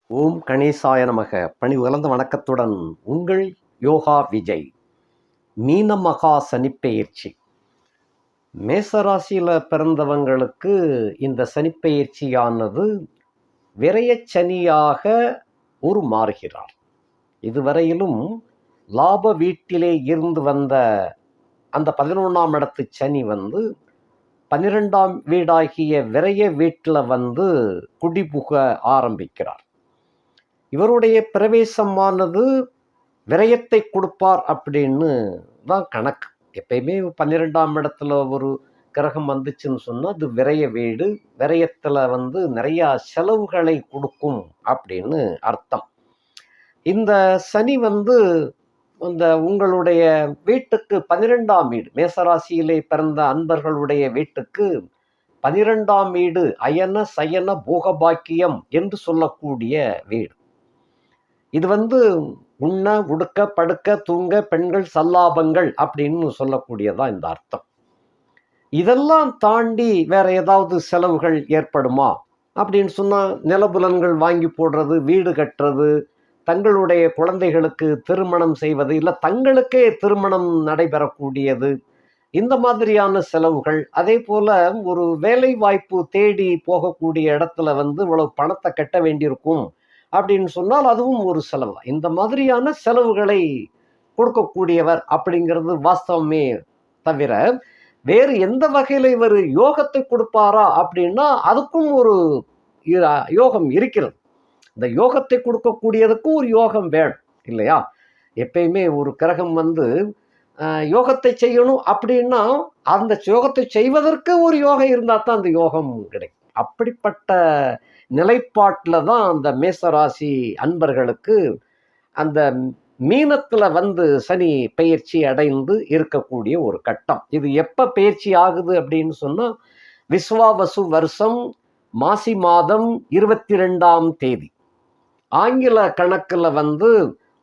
ஓம் கணேசாய நமக. பணி உயர்ந்த வணக்கத்துடன் உங்கள் யோகா விஜய். மீன மகா சனிப்பெயர்ச்சி. மேசராசியில் பிறந்தவங்களுக்கு இந்த சனிப்பெயர்ச்சியானது விரயச்சனியாக உருமாறுகிறார். இதுவரையிலும் லாப வீட்டிலே இருந்து வந்த அந்த 11ஆம் இடத்து சனி 12ஆம் வீடாகிய விரய வீட்டில் குடிபுக ஆரம்பிக்கிறார். இவருடைய பிரவேசமானது விரயத்தை கொடுப்பார் அப்படின்னு தான் கணக்கு. எப்பயுமே 12ஆம் இடத்துல ஒரு கிரகம் வந்துச்சுன்னு சொன்னால் அது விரய வீடு. விரயத்தில் நிறையா செலவுகளை கொடுக்கும் அப்படின்னு அர்த்தம். இந்த சனி அந்த உங்களுடைய வீட்டுக்கு 12ஆம் வீடு, மேசராசியிலே பிறந்த அன்பர்களுடைய வீட்டுக்கு 12ஆம் வீடு அயன சயன போகபாக்கியம் என்று சொல்லக்கூடிய வீடு. இது உண்ண உடுக்க படுக்க தூங்க பெண்கள் சல்லாபங்கள் அப்படின்னு சொல்லக்கூடியதான் இந்த அர்த்தம். இதெல்லாம் தாண்டி வேற ஏதாவது செலவுகள் ஏற்படுமா அப்படின்னு சொன்னா, நிலபுலன்கள் வாங்கி போடுறது, வீடு கட்டுறது, தங்களுடைய குழந்தைகளுக்கு திருமணம் செய்வது, இல்லை தங்களுக்கே திருமணம் நடைபெறக்கூடியது, இந்த மாதிரியான செலவுகள். அதே போல ஒரு வேலை வாய்ப்பு தேடி போகக்கூடிய இடத்துல இவ்வளவு பணத்தை கட்ட வேண்டியிருக்கும் அப்படின்னு சொன்னால் அதுவும் ஒரு செலவு. இந்த மாதிரியான செலவுகளை கொடுக்கக்கூடியவர் அப்படிங்கிறது வாஸ்தவமே தவிர, வேறு எந்த வகையில் இவர் யோகத்தை கொடுப்பாரா அப்படின்னா அதுக்கும் ஒரு யோகம் இருக்கிறது. இந்த யோகத்தை கொடுக்கக்கூடியதுக்கும் ஒரு யோகம் வேணும் இல்லையா? எப்பயுமே ஒரு கிரகம் யோகத்தை செய்யணும் அப்படின்னா அந்த யோகத்தை செய்வதற்கு ஒரு யோகம் இருந்தால் தான் அந்த யோகம் கிடைக்கும். அப்படிப்பட்ட நிலைப்பாட்டில் தான் அந்த மேசராசி அன்பர்களுக்கு அந்த மீனத்தில் சனி பெயர்ச்சி அடைந்து இருக்கக்கூடிய ஒரு கட்டம். இது எப்போ பெயர்ச்சி ஆகுது அப்படின்னு சொன்னால், விஸ்வாவசு வருஷம் மாசி மாதம் 22ஆம் தேதி, ஆங்கில கணக்கில்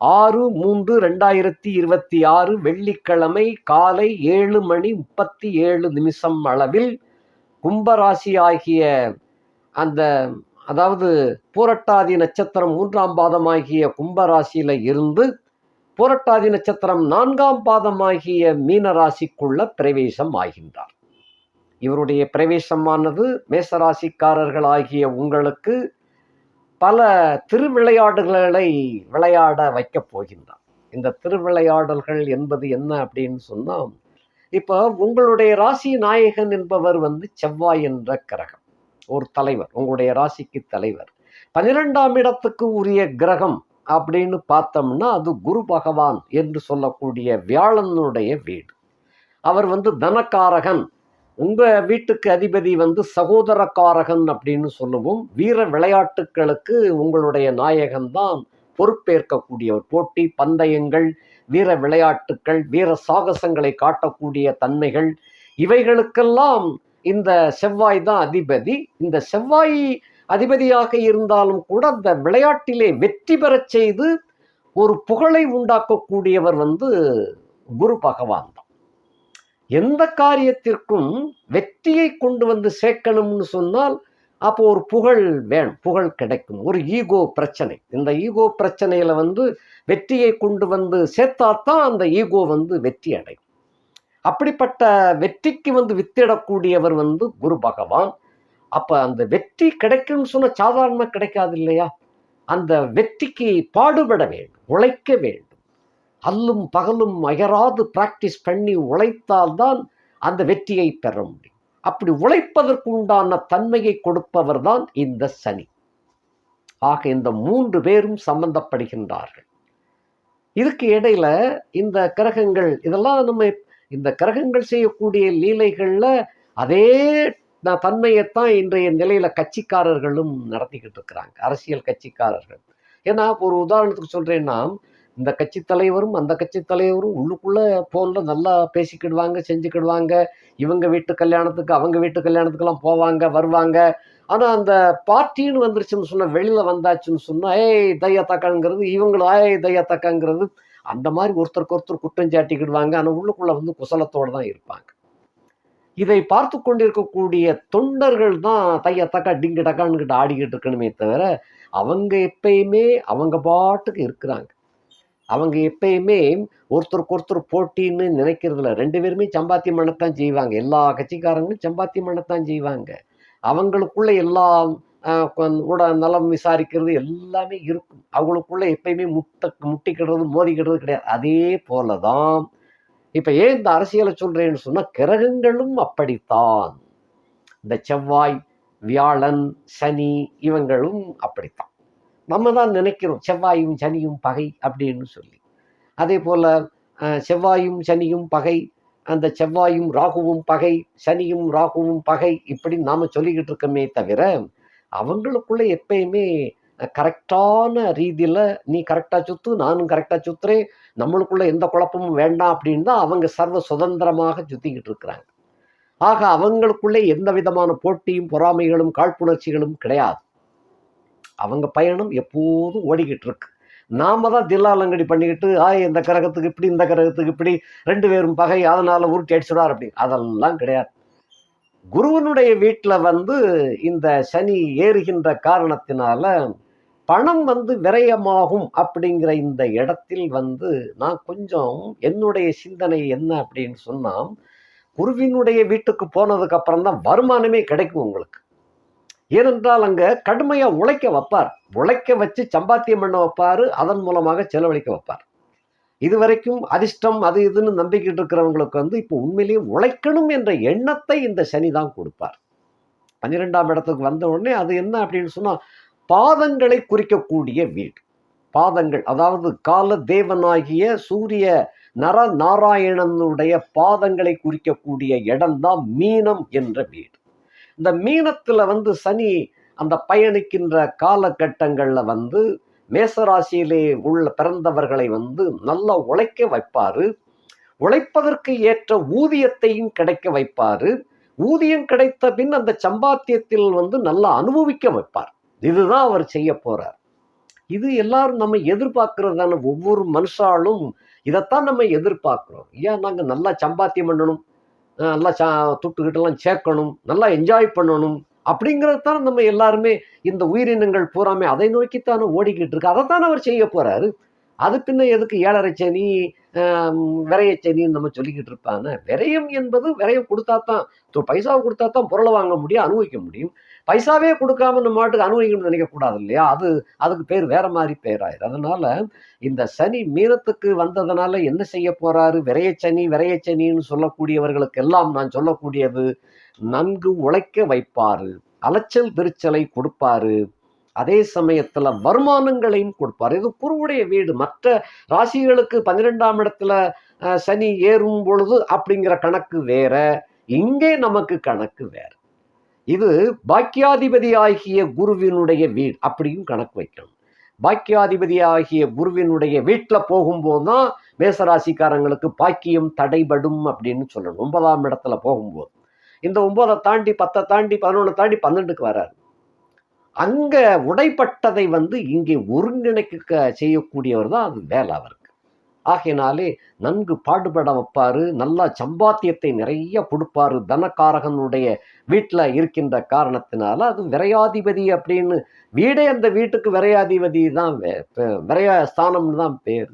6/3/2026 வெள்ளிக்கிழமை காலை 7:37 அளவில் கும்பராசி ஆகிய அந்த, அதாவது பூரட்டாதி நட்சத்திரம் 3ஆம் பாதமாகிய கும்பராசியில இருந்து பூரட்டாதி நட்சத்திரம் 4ஆம் பாதமாகிய மீனராசிக்குள்ள பிரவேசம் ஆகின்றார். இவருடைய பிரவேசமானது மேசராசிக்காரர்கள் ஆகிய உங்களுக்கு பல திருவிளையாடுகளை விளையாட வைக்கப் போகின்றார். இந்த திருவிளையாடல்கள் என்பது என்ன அப்படின்னு சொன்னால், இப்போ உங்களுடைய ராசி நாயகன் என்பவர் செவ்வாய் என்ற கிரகம், ஒரு தலைவர், உங்களுடைய ராசிக்கு தலைவர். 12ஆம் இடத்துக்கு உரிய கிரகம் அப்படின்னு பார்த்தோம்னா அது குரு பகவான் என்று சொல்லக்கூடிய வியாழனுடைய வீடு. அவர் தனக்காரகன். உங்க வீட்டுக்கு அதிபதி சகோதரக்காரகன் அப்படின்னு சொல்லுவோம். வீர விளையாட்டுகளுக்கு உங்களுடைய நாயகன் தான் பொறுப்பேற்கக்கூடியவர். போட்டி பந்தயங்கள், வீர விளையாட்டுக்கள், வீர சாகசங்களை காட்டக்கூடிய தன்மைகள், இவைகளுக்கெல்லாம் இந்த செவ்வாய் தான் அதிபதி. இந்த செவ்வாய் அதிபதியாக இருந்தாலும் கூட அந்த விளையாட்டிலே வெற்றி பெறச் செய்து ஒரு புகழை உண்டாக்கக்கூடியவர் குரு பகவான் தான். எந்த காரியத்திற்கும் வெற்றியை கொண்டு சேர்க்கணும்னு சொன்னால் அப்போ ஒரு புகழ் வேணும், புகழ் கிடைக்கும். ஒரு ஈகோ பிரச்சனை, இந்த ஈகோ பிரச்சனையில வெற்றியை கொண்டு சேர்த்தாத்தான் அந்த ஈகோ வெற்றி அடையும். அப்படிப்பட்ட வெற்றிக்கு வித்திடக்கூடியவர் குரு பகவான். அப்ப அந்த வெற்றி கிடைக்கும்னு சொன்ன சாதாரண கிடைக்காது இல்லையா? அந்த வெற்றிக்கு பாடுபட வேண்டும், உழைக்க வேண்டும். அல்லும் பகலும் அயராது பிராக்டிஸ் பண்ணி உழைத்தால்தான் அந்த வெற்றியை பெற முடியும். அப்படி உழைப்பதற்கு உண்டான தன்மையை கொடுப்பவர் தான் இந்த சனி. ஆக இந்த 3 பேரும் சம்பந்தப்படுகின்றார்கள். இதுக்கு இடையில இந்த கிரகங்கள், இதெல்லாம் நம்ம இந்த கிரகங்கள் செய்யக்கூடிய லீலைகள்ல அதே தன்மையைத்தான் இன்றைய நிலையில கட்சிக்காரர்களும் நடத்திக்கிட்டு இருக்கிறாங்க, அரசியல் கட்சிக்காரர்கள். ஏன்னா ஒரு உதாரணத்துக்கு சொல்றேன்னா, இந்த கட்சி தலைவரும் அந்த கட்சி தலைவரும் உள்ளுக்குள்ள போன்ல நல்லா பேசிக்கிடுவாங்க, செஞ்சுக்கிடுவாங்க. இவங்க வீட்டு கல்யாணத்துக்கு அவங்க வீட்டு கல்யாணத்துக்கெல்லாம் போவாங்க, வருவாங்க. ஆனா அந்த பார்ட்டின்னு வந்துருச்சுன்னு சொன்னா, வெளியில வந்தாச்சுன்னு சொன்னா ஏய் தையா தக்காங்கிறது, இவங்களும் ஏய் தையா தக்காங்கிறது, அந்த மாதிரி ஒருத்தருக்கு ஒருத்தர் குற்றம் சாட்டிக்கிடுவாங்க. ஆனா உள்ளுக்குள்ள குசலத்தோடு தான் இருப்பாங்க. இதை பார்த்து கொண்டிருக்கக்கூடிய தொண்டர்கள் தான் தையா தக்கா டிங்கு டக்கான்னு ஆடிக்கிட்டு இருக்கணுமே தவிர, அவங்க எப்பயுமே அவங்க பாட்டுக்கு இருக்கிறாங்க. அவங்க எப்பயுமே ஒருத்தருக்கு ஒருத்தர் போட்டின்னு நினைக்கிறதில்ல. 2 பேருமே சம்பாத்தியம் பண்ணத்தான் செய்வாங்க. எல்லா கட்சிக்காரங்களும் சம்பாத்தியம் பண்ணத்தான் செய்வாங்க. அவங்களுக்குள்ள எல்லாம் நலம் விசாரிக்கிறது எல்லாமே இருக்கும். அவங்களுக்குள்ள எப்பயுமே முட்டிக்கிடுறது, மோதிக்கிடுறது கிடையாது. அதே போல தான் இப்ப ஏன் இந்த அரசியலை சொல்றேன்னு சொன்னா, கிரகங்களும் அப்படித்தான். இந்த செவ்வாய், வியாழன், சனி இவங்களும் அப்படித்தான். நம்ம தான் நினைக்கிறோம் செவ்வாயும் சனியும் பகை அப்படின்னு சொல்லி. அதே போல செவ்வாயும் சனியும் பகை, அந்த செவ்வாயும் ராகுவும் பகை, சனியும் ராகுவும் பகை, இப்படி நாம சொல்லிக்கிட்டு இருக்கோமே தவிர, அவங்களுக்குள்ள எப்பயுமே கரெக்டான ரீதியில நீ கரெக்டா சுத்து, நானும் கரெக்டா சுத்துறேன், நம்மளுக்குள்ள எந்த குழப்பமும் வேண்டாம் அப்படின்னு தான் அவங்க சர்வ சுதந்திரமாக சுத்திக்கிட்டு இருக்கிறாங்க. ஆக அவங்களுக்குள்ளே எந்த விதமான போட்டியும், பொறாமைகளும், காழ்ப்புணர்ச்சிகளும் கிடையாது. அவங்க பயணம் எப்போதும் ஓடிக்கிட்டு இருக்கு. நாம தான் தில்லாலங்கடி பண்ணிக்கிட்டு, இந்த கிரகத்துக்கு இப்படி, இந்த கிரகத்துக்கு இப்படி, 2 பேரும் பகை, அதனால உருட்டி அடிச்சுடார் அப்படி, அதெல்லாம் கிடையாது. குருவனுடைய வீட்டுல இந்த சனி ஏறுகின்ற காரணத்தினால பணம் விரயமாகும் அப்படிங்கிற இந்த இடத்தில் நான் கொஞ்சம் என்னுடைய சிந்தனை என்ன அப்படின்னு சொன்னா, குருவினுடைய வீட்டுக்கு போனதுக்கு அப்புறம் தான் வருமானமே கிடைக்கும் உங்களுக்கு. ஏனென்றால் அங்க கடுமையா உழைக்க வைப்பார். உழைக்க வச்சு சம்பாத்தியம் பண்ண வைப்பாரு. அதன் மூலமாக செலவழிக்க வைப்பார். இதுவரைக்கும் அதிர்ஷ்டம் அது இதுன்னு நம்பிக்கிட்டு இருக்கிறவங்களுக்கு இப்போ உண்மையிலேயே உழைக்கணும் என்ற எண்ணத்தை இந்த சனி தான் கொடுப்பார். 12ஆம் இடத்துக்கு வந்த உடனே அது என்ன அப்படின்னு சொன்னா, பாதங்களை குறிக்கக்கூடிய வீடு. பாதங்கள், அதாவது கால தேவனாகிய சூரிய நர நாராயணனுடைய பாதங்களை குறிக்கக்கூடிய இடம்தான் மீனம் என்ற வீடு. இந்த மீனத்துல சனி அந்த பயணிக்கின்ற காலகட்டங்கள்ல மேசராசியிலே உள்ள பிறந்தவர்களை நல்லா உழைக்க வைப்பாரு. உழைப்பதற்கு ஏற்ற ஊதியத்தையும் கிடைக்க வைப்பாரு. ஊதியம் கிடைத்த பின் அந்த சம்பாத்தியத்தில் நல்லா அனுபவிக்க வைப்பார். இதுதான் அவர் செய்ய போறார். இது எல்லாரும் நம்ம எதிர்பார்க்கறதான ஒவ்வொரு மனுஷாலும் இதைத்தான் நம்ம எதிர்பார்க்கிறோம். ஏன் நாங்க நல்லா சம்பாத்தியம் பண்ணணும், நல்லா துட்டுக்கிட்டெல்லாம் சேர்க்கணும், நல்லா என்ஜாய் பண்ணணும் அப்படிங்கிறதான் நம்ம எல்லாருமே இந்த உயிரினங்கள் பூராமே அதை நோக்கித்தானே ஓடிக்கிட்டு இருக்கு. அதைத்தான் அவர் செய்ய போறாரு. அது பின்ன எதுக்கு 7.5 சனி விரையச்சனின்னு நம்ம சொல்லிக்கிட்டு இருப்பாங்க. விரயம் என்பது விரயம் கொடுத்தாத்தான், பைசாவை கொடுத்தாத்தான் பொருளை வாங்க முடியும், அனுபவிக்க முடியும். பைசாவே கொடுக்காம நம்ம மாட்டுக்கு அனுபவிக்கணும்னு நினைக்கக்கூடாது இல்லையா? அதுக்கு பேர் வேற மாதிரி பேராயிரு. அதனால இந்த சனி மீனத்துக்கு வந்ததுனால என்ன செய்ய போறாரு? விரையச்சனின்னு சொல்லக்கூடியவர்களுக்கு எல்லாம் நான் சொல்லக்கூடியது, நன்கு உழைக்க வைப்பாரு, அலைச்சல் திருச்சலை கொடுப்பாரு, அதே சமயத்துல வருமானங்களையும் கொடுப்பார். இது குருவுடைய வீடு. மற்ற ராசிகளுக்கு 12ஆம் இடத்துல சனி ஏறும் பொழுது அப்படிங்கிற கணக்கு வேற, இங்கே நமக்கு கணக்கு வேற. இது பாக்கியாதிபதி ஆகிய குருவினுடைய வீடு, அப்படியும் கணக்கு வைக்கணும். பாக்கியாதிபதி ஆகிய குருவினுடைய வீட்டுல போகும்போதுதான் மேசராசிக்காரங்களுக்கு பாக்கியம் தடைபடும் அப்படின்னு சொல்லணும். 9ஆம் இடத்துல போகும்போது இந்த 9 தாண்டி 10 தாண்டி 11 தாண்டி 12க்கு வராரு. அங்க உடைப்பட்டதை இங்கே ஒருங்கிணைக்க செய்யக்கூடியவர் தான் அது வேலை அவருக்கு. ஆகையினாலே நன்கு பாடுபட வைப்பாரு, நல்லா சம்பாத்தியத்தை நிறைய கொடுப்பாரு. தனக்காரகனுடைய வீட்டுல இருக்கின்ற காரணத்தினால அது விரையாதிபதி அப்படின்னு வீடே அந்த வீட்டுக்கு விரையாதிபதி தான், விரைய ஸ்தானம்னு தான் பேரு.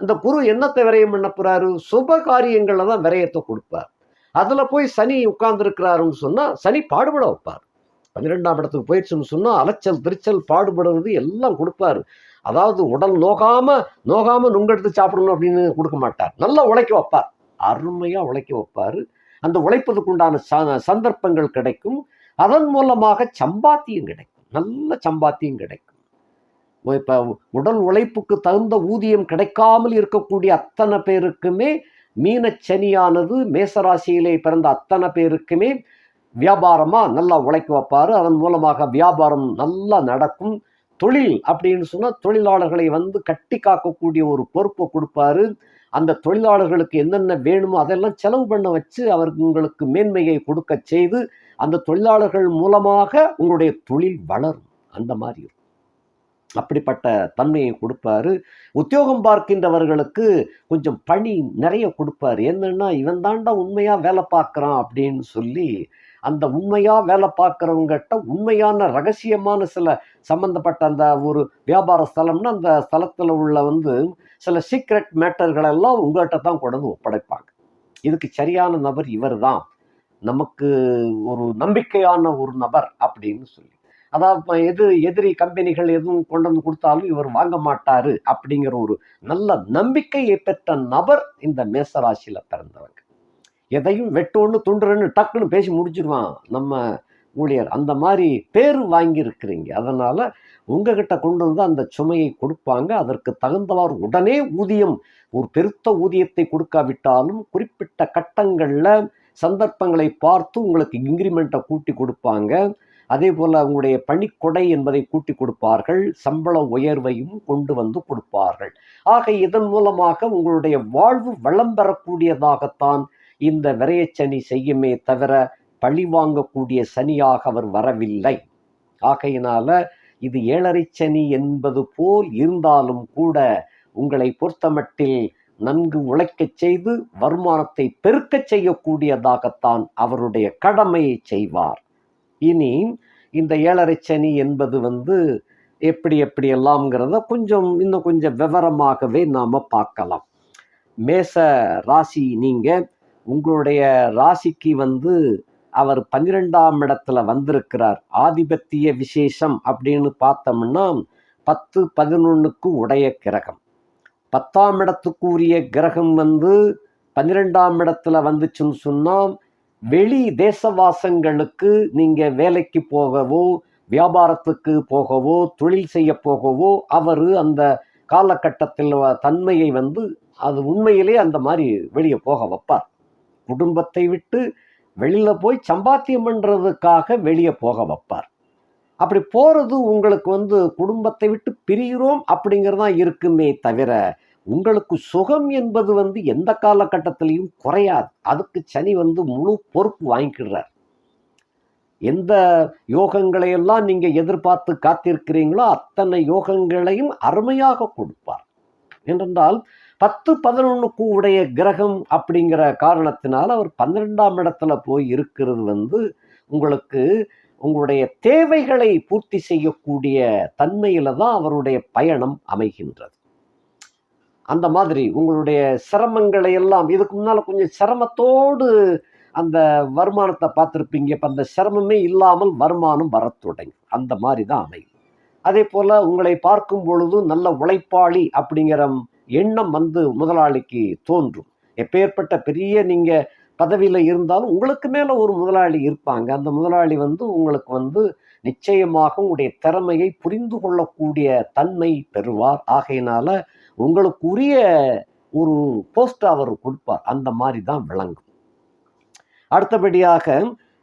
அந்த குரு என்னத்தை விரயம் பண்ண போறாரு? சுப காரியங்கள்ல தான் விரயத்தை கொடுப்பார். அதுல போய் சனி உட்கார்ந்து இருக்கிறாருன்னு சொன்னா சனி பாடுபட வைப்பார். 12ஆம் இடத்துக்கு போயிடுச்சுன்னு சொன்னா அலைச்சல் திருச்சல் பாடுபடுறது எல்லாம் கொடுப்பாரு. அதாவது உடல் நோகாம நுங்கெடுத்து சாப்பிடணும் அப்படின்னு கொடுக்க மாட்டார். நல்லா உழைக்க வைப்பார். அருமையா உழைக்க வைப்பாரு. அந்த உழைப்பதுக்கு உண்டான சந்தர்ப்பங்கள் கிடைக்கும். அதன் மூலமாக சம்பாத்தியம் கிடைக்கும், நல்ல சம்பாத்தியம் கிடைக்கும். இப்ப உடல் உழைப்புக்கு தகுந்த ஊதியம் கிடைக்காமல் இருக்கக்கூடிய அத்தனை பேருக்குமே மீனச்சனியானது மேசராசியிலே பிறந்த அத்தனை பேருக்குமே வியாபாரமா நல்லா உழைக்க வைப்பாரு. அதன் மூலமாக வியாபாரம் நல்லா நடக்கும். தொழில் அப்படின்னு சொன்னா தொழிலாளர்களை கட்டி காக்கக்கூடிய ஒரு பொறுப்பை கொடுப்பாரு. அந்த தொழிலாளர்களுக்கு என்னென்ன வேணுமோ அதெல்லாம் செலவு பண்ண வச்சு அவர்களுக்கு மேன்மையை கொடுக்க செய்து அந்த தொழிலாளர்கள் மூலமாக உங்களுடைய தொழில் வளரும். அந்த மாதிரி இருக்கும். அப்படிப்பட்ட தன்மையை கொடுப்பாரு. உத்தியோகம் பார்க்கின்றவர்களுக்கு கொஞ்சம் பணி நிறைய கொடுப்பாரு. என்னன்னா இவன் தாண்டா உண்மையா வேலை பார்க்கறான் அப்படின்னு சொல்லி அந்த உண்மையாக வேலை பார்க்குறவங்ககிட்ட உண்மையான ரகசியமான சில சம்மந்தப்பட்ட அந்த ஒரு வியாபார ஸ்தலம்னா அந்த ஸ்தலத்தில் உள்ள சில சீக்ரெட் மேட்டர்களெல்லாம் உங்கள்கிட்ட தான் கொண்டு ஒப்படைப்பாங்க. இதுக்கு சரியான நபர் இவர் தான், நமக்கு ஒரு நம்பிக்கையான ஒரு நபர் அப்படின்னு சொல்லி. அதாவது எதிரி கம்பெனிகள் எதுவும் கொண்டு வந்து கொடுத்தாலும் இவர் வாங்க மாட்டாரு அப்படிங்கிற ஒரு நல்ல நம்பிக்கையை பெற்ற நபர் இந்த மேசராசியில பிறந்தவங்க. எதையும் வெட்டோன்னு துண்டுறன்னு டக்குன்னு பேசி முடிச்சிருவான் நம்ம ஊழியர். அந்த மாதிரி பேர் வாங்கி இருக்கிறீங்க. அதனால உங்ககிட்ட கொண்டு வந்து அந்த சுமையை கொடுப்பாங்க. அதற்கு தகுந்தவாறு உடனே ஊதியம், ஒரு பெருத்த ஊதியத்தை கொடுக்காவிட்டாலும் குறிப்பிட்ட கட்டங்கள்ல சந்தர்ப்பங்களை பார்த்து உங்களுக்கு இன்கிரிமெண்ட்டை கூட்டி கொடுப்பாங்க. அதே போல உங்களுடைய பணிக்கொடை என்பதை கூட்டி கொடுப்பார்கள். சம்பள உயர்வையும் கொண்டு வந்து கொடுப்பார்கள். ஆக இதன் மூலமாக உங்களுடைய வாழ்வு வளம் பெறக்கூடியதாகத்தான் இந்த விரயச்சனி செய்யுமே தவிர பழி வாங்கக்கூடிய சனியாக அவர் வரவில்லை. ஆகையினால இது ஏழரை சனி என்பது போல் இருந்தாலும் கூட உங்களை பொறுத்தமட்டில் நன்கு உழைக்கச் செய்து வருமானத்தை பெருக்கச் செய்யக்கூடியதாகத்தான் அவருடைய கடமையை செய்வார். இனி இந்த ஏழரை சனி என்பது எப்படி எல்லாம்ங்கிறத இன்னும் கொஞ்சம் விவரமாகவே நாம பார்க்கலாம். மேச ராசி நீங்க, உங்களுடைய ராசிக்கு அவர் 12ஆம் இடத்துல வந்திருக்கிறார். ஆதிபத்திய விசேஷம் அப்படின்னு பார்த்தோம்னா 10, 11க்கு உடைய கிரகம். 10ஆம் இடத்துக்கு உரிய கிரகம் 12ஆம் இடத்துல வந்துச்சுன்னு சொன்னால் வெளி தேசவாசங்களுக்கு நீங்க வேலைக்கு போகவோ வியாபாரத்துக்கு போகவோ தொழில் செய்ய போகவோ அவர் அந்த காலகட்டத்தில் தன்மையை அது உண்மையிலே அந்த மாதிரி வெளியே போக வைப்பார். குடும்பத்தை விட்டு வெளியில போய் சம்பாத்தியம் பண்றதுக்காக வெளியே போக வைப்பார். அப்படி போறது உங்களுக்கு குடும்பத்தை விட்டு பிரிகிறோம் அப்படிங்கிறதான் இருக்குமே தவிர உங்களுக்கு சுகம் என்பது எந்த காலகட்டத்திலையும் குறையாது. அதுக்கு சனி முழு பொறுப்பு வாங்கிக்கிறார். எந்த யோகங்களை எல்லாம் நீங்க எதிர்பார்த்து காத்திருக்கிறீங்களோ அத்தனை யோகங்களையும் அருமையாக கொடுப்பார். ஏனென்றால் 10, 11க்கு உடைய கிரகம் அப்படிங்கிற காரணத்தினால் அவர் 12ஆம் இடத்துல போய் இருக்கிறது உங்களுக்கு உங்களுடைய தேவைகளை பூர்த்தி செய்யக்கூடிய தன்மையில தான் அவருடைய பயணம் அமைகின்றது. அந்த மாதிரி உங்களுடைய சிரமங்களை எல்லாம் இதுக்கு முன்னால கொஞ்சம் சிரமத்தோடு அந்த வருமானத்தை பார்த்துருப்பீங்க. இப்போ அந்த சிரமமே இல்லாமல் வருமானம் வர தொடங்கும். அந்த மாதிரி தான் அமையும். அதே போல உங்களை பார்க்கும் பொழுது நல்ல உழைப்பாளி அப்படிங்கிற எண்ணம் முதலாளிக்கு தோன்றும். எப்பேற்பட்ட பெரிய நீங்க பதவியில இருந்தாலும் உங்களுக்கு மேல ஒரு முதலாளி இருப்பாங்க. அந்த முதலாளி உங்களுக்கு நிச்சயமாக உங்களுடைய திறமையை புரிந்து கொள்ளக்கூடிய தன்மை பெறுவார். ஆகையினால உங்களுக்கு உரிய ஒரு போஸ்ட் அவர் கொடுப்பார். அந்த மாதிரி தான் விளங்கும். அடுத்தபடியாக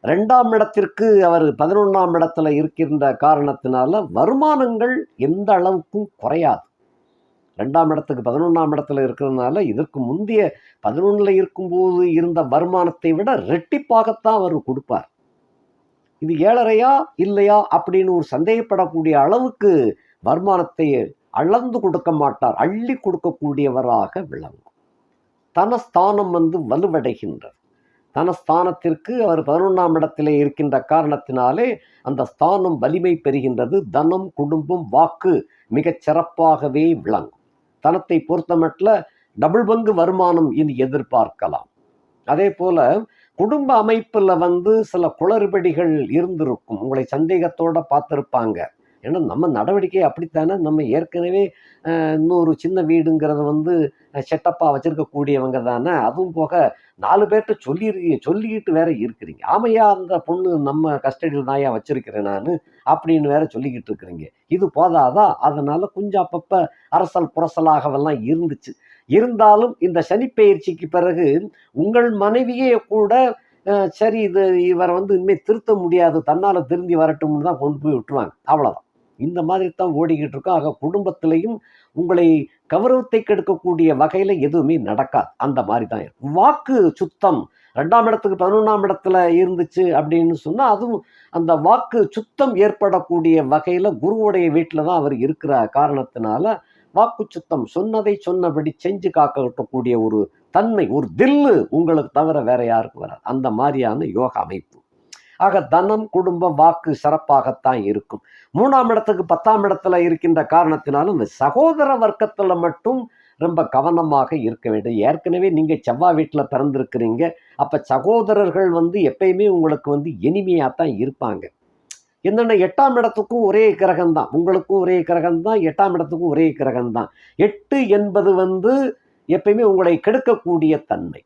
2ஆம் இடத்திற்கு அவர் 11ஆம் இடத்துல இருக்கின்ற காரணத்தினால வருமானங்கள் எந்த அளவுக்கும் குறையாது. 2ஆம் இடத்துக்கு 11ஆம் இடத்துல இருக்கிறதுனால இதற்கு முந்தைய 11ல் இருக்கும்போது இருந்த வருமானத்தை விட ரெட்டிப்பாகத்தான் அவர் கொடுப்பார். இது ஏழரையா இல்லையா அப்படின்னு ஒரு சந்தேகப்படக்கூடிய அளவுக்கு வருமானத்தை அளந்து கொடுக்க மாட்டார். அள்ளி கொடுக்கக்கூடியவராக விளங்கும். தனஸ்தானம் வலுவடைகின்றது. தனஸ்தானத்திற்கு அவர் 11ஆம் இடத்திலே இருக்கின்ற காரணத்தினாலே அந்த ஸ்தானம் வலிமை பெறுகின்றது. தனம், குடும்பம், வாக்கு மிகச் சிறப்பாகவே விளங்கும். தனத்தை பொறுத்தமட்டில் டபுள் பங்கு வருமானம் இனி எதிர்பார்க்கலாம். அதே போல குடும்ப அமைப்புல சில குளறுபடிகள் இருந்திருக்கும். உங்களை சந்தேகத்தோட பார்த்துருப்பாங்க. ஏன்னா நம்ம நடவடிக்கை அப்படித்தானே. நம்ம ஏற்கனவே இன்னொரு சின்ன வீடுங்கிறத செட்டப்பாக வச்சிருக்கக்கூடியவங்க தானே. அதுவும் போக 4 பேர்கிட்ட சொல்லிக்கிட்டு வேற இருக்கிறீங்க. ஆமையா அந்த பொண்ணு நம்ம கஸ்டடியில் தாயா வச்சிருக்கிறேன் நான் அப்படின்னு வேற சொல்லிக்கிட்டு இருக்கிறீங்க. இது போதாதா? அதனால கொஞ்சம் அப்பப்போ அரசல் புரசலாகவெல்லாம் இருந்துச்சு. இருந்தாலும் இந்த சனிப்பெயர்ச்சிக்கு பிறகு உங்கள் மனைவியே கூட சரி இவரை இனிமேல் திருத்த முடியாது, தன்னால் திருந்தி வரட்டும்னு தான் கொண்டு போய் விட்டுருவாங்க. அவ்வளோதான். இந்த மாதிரி தான் ஓடிக்கிட்டு இருக்கோம். ஆக குடும்பத்திலையும் உங்களை கௌரவத்தை கெடுக்கக்கூடிய வகையில் எதுவுமே நடக்காது. அந்த மாதிரி தான் இருக்கும். வாக்கு சுத்தம் 2ஆம் இடத்துக்கு 11ஆம் இடத்துல இருந்துச்சு அப்படின்னு சொன்னால் அதுவும் அந்த வாக்கு சுத்தம் ஏற்படக்கூடிய வகையில் குருவுடைய வீட்டில் தான் அவர் இருக்கிற காரணத்தினால வாக்கு சுத்தம், சொன்னதை சொன்னபடி செஞ்சு காக்கக்கூடிய ஒரு தன்மை, ஒரு தில்லு உங்களுக்கு தவிர வேற யாருக்கு வராது. அந்த மாதிரியான யோக அமைப்பு. ஆக தனம், குடும்பம், வாக்கு சிறப்பாகத்தான் இருக்கும். 3ஆம் இடத்துக்கு 10ஆம் இடத்துல இருக்கின்ற காரணத்தினாலும் இந்த சகோதர வர்க்கத்துல மட்டும் ரொம்ப கவனமாக இருக்க வேண்டும். ஏற்கனவே நீங்க செவ்வாய் வீட்டுல பிறந்திருக்கிறீங்க. அப்ப சகோதரர்கள் எப்பயுமே உங்களுக்கு இனிமையாத்தான் இருப்பாங்க. என்னென்ன 8ஆம் இடத்துக்கும் ஒரே கிரகம் தான், உங்களுக்கும் ஒரே கிரகம் தான், 8ஆம் இடத்துக்கும் ஒரே கிரகம் தான். 8 என்பது எப்பயுமே உங்களை கெடுக்கக்கூடிய தன்மை.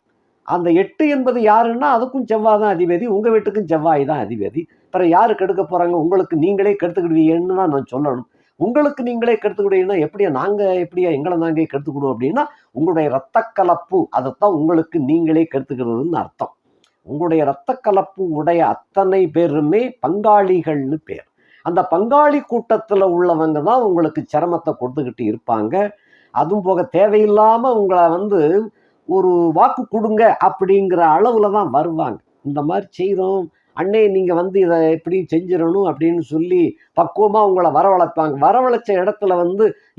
அந்த 8 என்பது யாருன்னா அதுக்கும் செவ்வாய் தான் அதிபதி, உங்க வீட்டுக்கும் செவ்வாய் தான் அதிபதி. அப்புறம் யாரு கெடுக்க போறாங்க? உங்களுக்கு நீங்களே கெடுத்துக்கிடுவீங்கன்னு தான் நான் சொல்லணும். உங்களுக்கு நீங்களே கெடுத்துக்கிடுவீங்கன்னா எப்படியா எங்களை நாங்களே கெடுத்துக்கிடுவோம் அப்படின்னா உங்களுடைய இரத்த கலப்பு அதைத்தான் உங்களுக்கு நீங்களே கெடுத்துக்கிறதுன்னு அர்த்தம். உங்களுடைய இரத்த கலப்பு உடைய அத்தனை பேருமே பங்காளிகள்னு பேர். அந்த பங்காளி கூட்டத்துல உள்ளவங்க தான் உங்களுக்கு சிரமத்தை கொடுத்துக்கிட்டு இருப்பாங்க. அதுவும் போக தேவையில்லாம உங்களை ஒரு வாக்கு கொடுங்க அப்படிங்கிற அளவுல தான் வருவாங்க. இந்த மாதிரி செய்கிறோம் அண்ணே, நீங்க இதை எப்படி செஞ்சிடணும் அப்படின்னு சொல்லி பக்குவமா உங்களை வரவழைப்பாங்க. வரவழைச்ச இடத்துல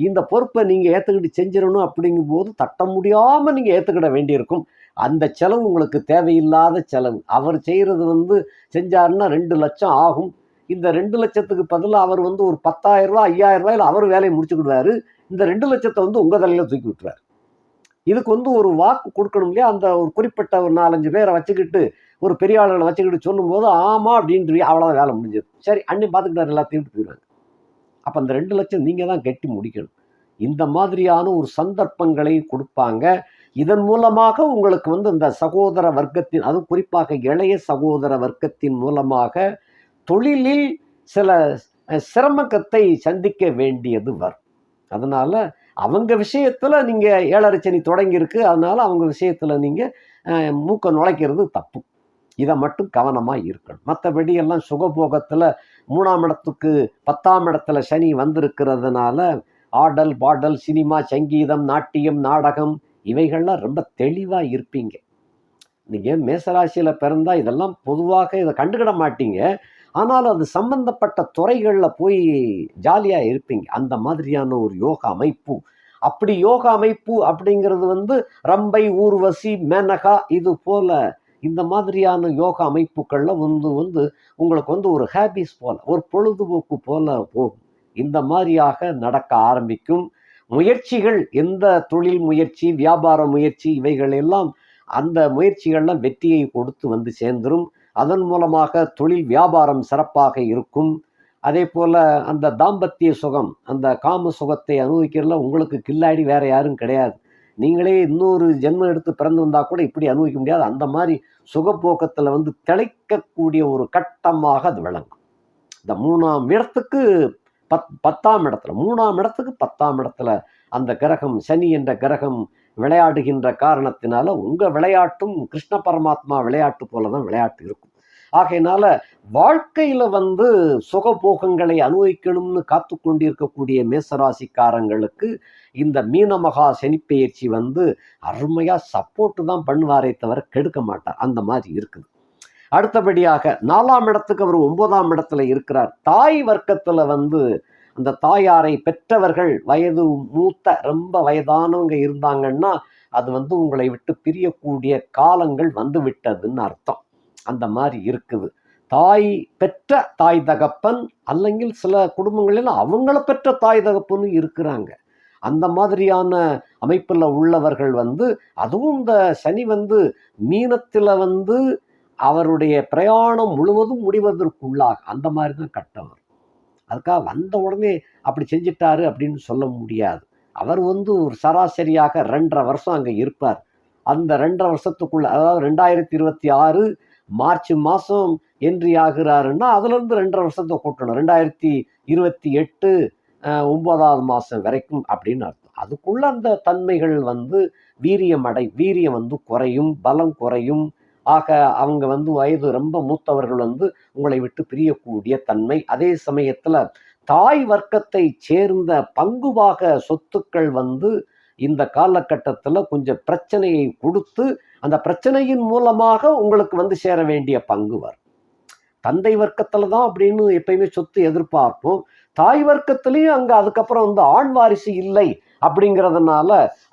இந்த பொறுப்பை நீங்க ஏத்துக்கிட்டு செஞ்சிடணும் அப்படிங்கும் போது தட்ட முடியாம நீங்க ஏத்துக்கிட வேண்டியிருக்கும். அந்த செலவு உங்களுக்கு தேவையில்லாத செலவு. அவர் செய்கிறது செஞ்சாருன்னா 2 லட்சம் ஆகும். இந்த 2 லட்சத்துக்கு பதிலாக அவர் ஒரு 10,000 ரூபா 5,000 ரூபாயில் அவர் வேலையை முடிச்சுக்கிடுவாரு. இந்த 2 லட்சத்தை உங்க தலையில தூக்கி விட்டுருவார். இதுக்கு ஒரு வாக்கு கொடுக்கணும் இல்லையா? அந்த ஒரு குறிப்பிட்ட ஒரு 4-5 பேரை வச்சுக்கிட்டு ஒரு பெரிய ஆளுகளை வச்சுக்கிட்டு சொல்லும்போது ஆமா அப்படின்றீங்க, அவ்வளோதான் வேலை முடிஞ்சது. சரி அண்ணி பார்த்துக்கிட்டாரு எல்லாத்தையும் போயிடுவாங்க. அப்போ அந்த 2 லட்சம் நீங்க தான் கட்டி முடிக்கணும். இந்த மாதிரியான ஒரு சந்தர்ப்பங்களை கொடுப்பாங்க. இதன் மூலமாக உங்களுக்கு இந்த சகோதர வர்க்கத்தின், அதுவும் குறிப்பாக இளைய சகோதர வர்க்கத்தின் மூலமாக தொழிலில் சில சிரமத்தை சந்திக்க வேண்டியது வரும். அதனால அவங்க விஷயத்துல நீங்க 7.5 சனி தொடங்கி இருக்கு, அதனால அவங்க விஷயத்துல நீங்க மூக்க நுழைக்கிறது தப்பு. இதை மட்டும் கவனமா இருக்கணும். மற்றபடி எல்லாம் சுகபோகத்துல 3ஆம் இடத்துக்கு 10ஆம் இடத்துல சனி வந்திருக்கிறதுனால ஆடல் பாடல், சினிமா, சங்கீதம், நாட்டியம், நாடகம் இவைகள்லாம் ரொம்ப தெளிவா இருப்பீங்க. நீங்க மேசராசியில பிறந்தா இதெல்லாம் பொதுவாக இதை கண்டுக்கிட மாட்டீங்க. ஆனாலும் அது சம்பந்தப்பட்ட துறைகள்ல போய் ஜாலியா இருப்பீங்க. அந்த மாதிரியான ஒரு யோக அமைப்பு. அப்படி யோக அமைப்பு அப்படிங்கிறது ரம்பை, ஊர்வசி, மேனகா இது போல இந்த மாதிரியான யோக அமைப்புகள்ல உங்களுக்கு ஒரு ஹாபிஸ் போல, ஒரு பொழுதுபோக்கு போல போகும். இந்த மாதிரியாக நடக்க ஆரம்பிக்கும். முயற்சிகள், எந்த தொழில் முயற்சி, வியாபார முயற்சி இவைகள் எல்லாம் அந்த முயற்சிகள்லாம் வெற்றியை கொடுத்து சேர்ந்துரும். அதன் மூலமாக தொழில் வியாபாரம் சிறப்பாக இருக்கும். அதே போல அந்த தாம்பத்திய சுகம், அந்த காம சுகத்தை அனுபவிக்கிறதுல உங்களுக்கு கில்லாடி வேற யாரும் கிடையாது. நீங்களே இன்னொரு ஜென்மம் எடுத்து பிறந்து வந்தா கூட இப்படி அனுபவிக்க முடியாது. அந்த மாதிரி சுகப்போக்கத்துல திளைக்கக்கூடிய ஒரு கட்டமாக அது விளங்கும். இந்த 3ஆம் இடத்துக்கு 10ஆம் இடத்துல, 3ஆம் இடத்துக்கு 10ஆம் இடத்துல அந்த கிரகம், சனி என்ற கிரகம் விளையாடுகின்ற காரணத்தினால உங்க விளையாட்டும் கிருஷ்ண பரமாத்மா விளையாட்டு போலதான் விளையாட்டு இருக்கும். ஆகையினால வாழ்க்கையில சுகபோகங்களை அனுபவிக்கணும்னு காத்து கொண்டிருக்கக்கூடிய மேசராசிக்காரங்களுக்கு இந்த மீனமகா சனிப்பெயர்ச்சி அருமையா சப்போர்ட் தான் பண்ணுவாரே தவிர கெடுக்க மாட்டார். அந்த மாதிரி இருக்குது. அடுத்தபடியாக 4ஆம் இடத்துக்கு அவர் 9ஆம் இடத்துல இருக்கிறார். தாய் வர்க்கத்துல அந்த தாயாரை பெற்றவர்கள் வயது மூத்த ரொம்ப வயதானவங்க இருந்தாங்கன்னா அது உங்களை விட்டு பிரியக்கூடிய காலங்கள் வந்து விட்டதுன்னு அர்த்தம். அந்த மாதிரி இருக்குது. தாய் பெற்ற தாய் தகப்பன், அல்லங்கில் சில குடும்பங்களில் அவங்கள பெற்ற தாய் தகப்பனும் இருக்கிறாங்க. அந்த மாதிரியான அமைப்புல உள்ளவர்கள் அதுவும் இந்த சனி மீனத்துல அவருடைய பிரயாணம் முழுவதும் முடிவதற்குள்ளாக அந்த மாதிரி தான் கட்டவர். அதுக்காக வந்த உடனே அப்படி செஞ்சிட்டாரு அப்படின்னு சொல்ல முடியாது. அவர் ஒரு சராசரியாக 2.5 வருஷம் அங்க இருப்பார். அந்த 2.5 வருஷத்துக்குள்ள, அதாவது 2026 மார்ச் மாசம் என்ட்ரி ஆகிறாருன்னா அதுல இருந்து 2.5 வருஷத்தை கூட்டணும். 2028 9ஆவது மாசம் வரைக்கும் அப்படின்னு அர்த்தம். அதுக்குள்ள அந்த தன்மைகள் வீரியம் குறையும், பலம் குறையும். ஆக அவங்க வயது ரொம்ப மூத்தவர்கள் உங்களை விட்டு பிரியக்கூடிய தன்மை. அதே சமயத்துல தாய் வர்க்கத்தை சேர்ந்த பங்குபாக சொத்துக்கள் இந்த காலகட்டத்துல கொஞ்சம் பிரச்சனையை கொடுத்து அந்த பிரச்சனையின் மூலமாக உங்களுக்கு சேர வேண்டிய பங்கு வரும். தந்தை வர்க்கத்துல தான் அப்படின்னு எப்பயுமே சொத்து எதிர்பார்ப்போம். தாய் வர்க்கத்திலையும் அங்க அதுக்கப்புறம் ஆண் வாரிசு இல்லை அப்படிங்கிறதுனால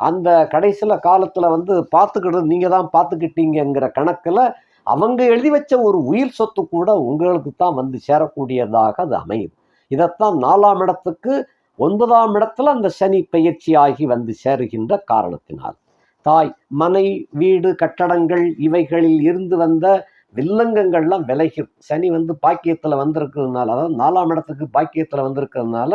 அந்த கடைசியில காலத்துல பார்த்துக்கிட்டு நீங்க தான் பார்த்துக்கிட்டீங்கிற கணக்குல அவங்க எழுதி வச்ச ஒரு உயிர் சொத்து கூட உங்களுக்கு தான் வந்து சேரக்கூடியதாக அது அமையும். இதைத்தான் 4ஆம் இடத்துக்கு 9ஆம் இடத்துல அந்த சனி பயிற்சியாகி வந்து சேருகின்ற காரணத்தினால் தாய், மனை, வீடு, கட்டடங்கள் இவைகளில் இருந்து வந்த வில்லங்கங்கள்லாம் விலகும். சனி வந்து பாக்கியத்தில் வந்திருக்கிறதுனால, அதாவது 4ஆம் இடத்துக்கு பாக்கியத்தில் வந்திருக்கிறதுனால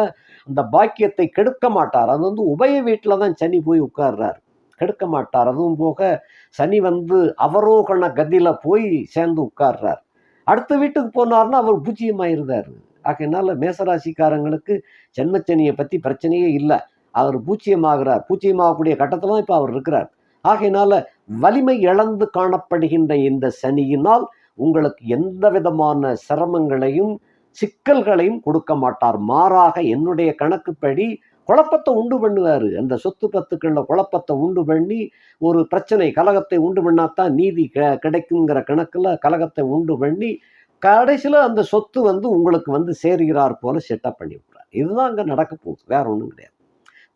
அந்த பாக்கியத்தை கெடுக்க மாட்டார். அது வந்து உபய வீட்டில் தான் சனி போய் உட்கார்றார், கெடுக்க மாட்டார். அதுவும் போக சனி வந்து அவரோகண கதியில போய் சேர்ந்து உட்கார்றார். அடுத்த வீட்டுக்கு போனார்னா அவர் பூஜ்ஜியமாயிருந்தார். ஆகையினால மேசராசிக்காரங்களுக்கு ஜென்மச்சனியை பற்றி பிரச்சனையே இல்லை. அவர் பூஜ்ஜியமாகிறார். பூஜ்ஜியமாகக்கூடிய கட்டத்தில் தான் இப்போ அவர் இருக்கிறார். ஆகையினால வலிமை இழந்து காணப்படுகின்ற இந்த சனியினால் உங்களுக்கு எந்த விதமான சிரமங்களையும் சிக்கல்களையும் கொடுக்க மாட்டார். மாறாக என்னுடைய கணக்குப்படி குழப்பத்தை உண்டு பண்ணுவார். அந்த சொத்து பத்துக்களில் குழப்பத்தை உண்டு பண்ணி ஒரு பிரச்சனை கலகத்தை உண்டு பண்ணாதான் நீதி கிடைக்குங்கிற கணக்கில் கலகத்தை உண்டு பண்ணி கடைசியில் அந்த சொத்து வந்து உங்களுக்கு வந்து சேருகிறார் போல செட்டப் பண்ணி விட்றார். இதுதான் அங்கே நடக்க போகுது, வேற ஒன்றும் கிடையாது.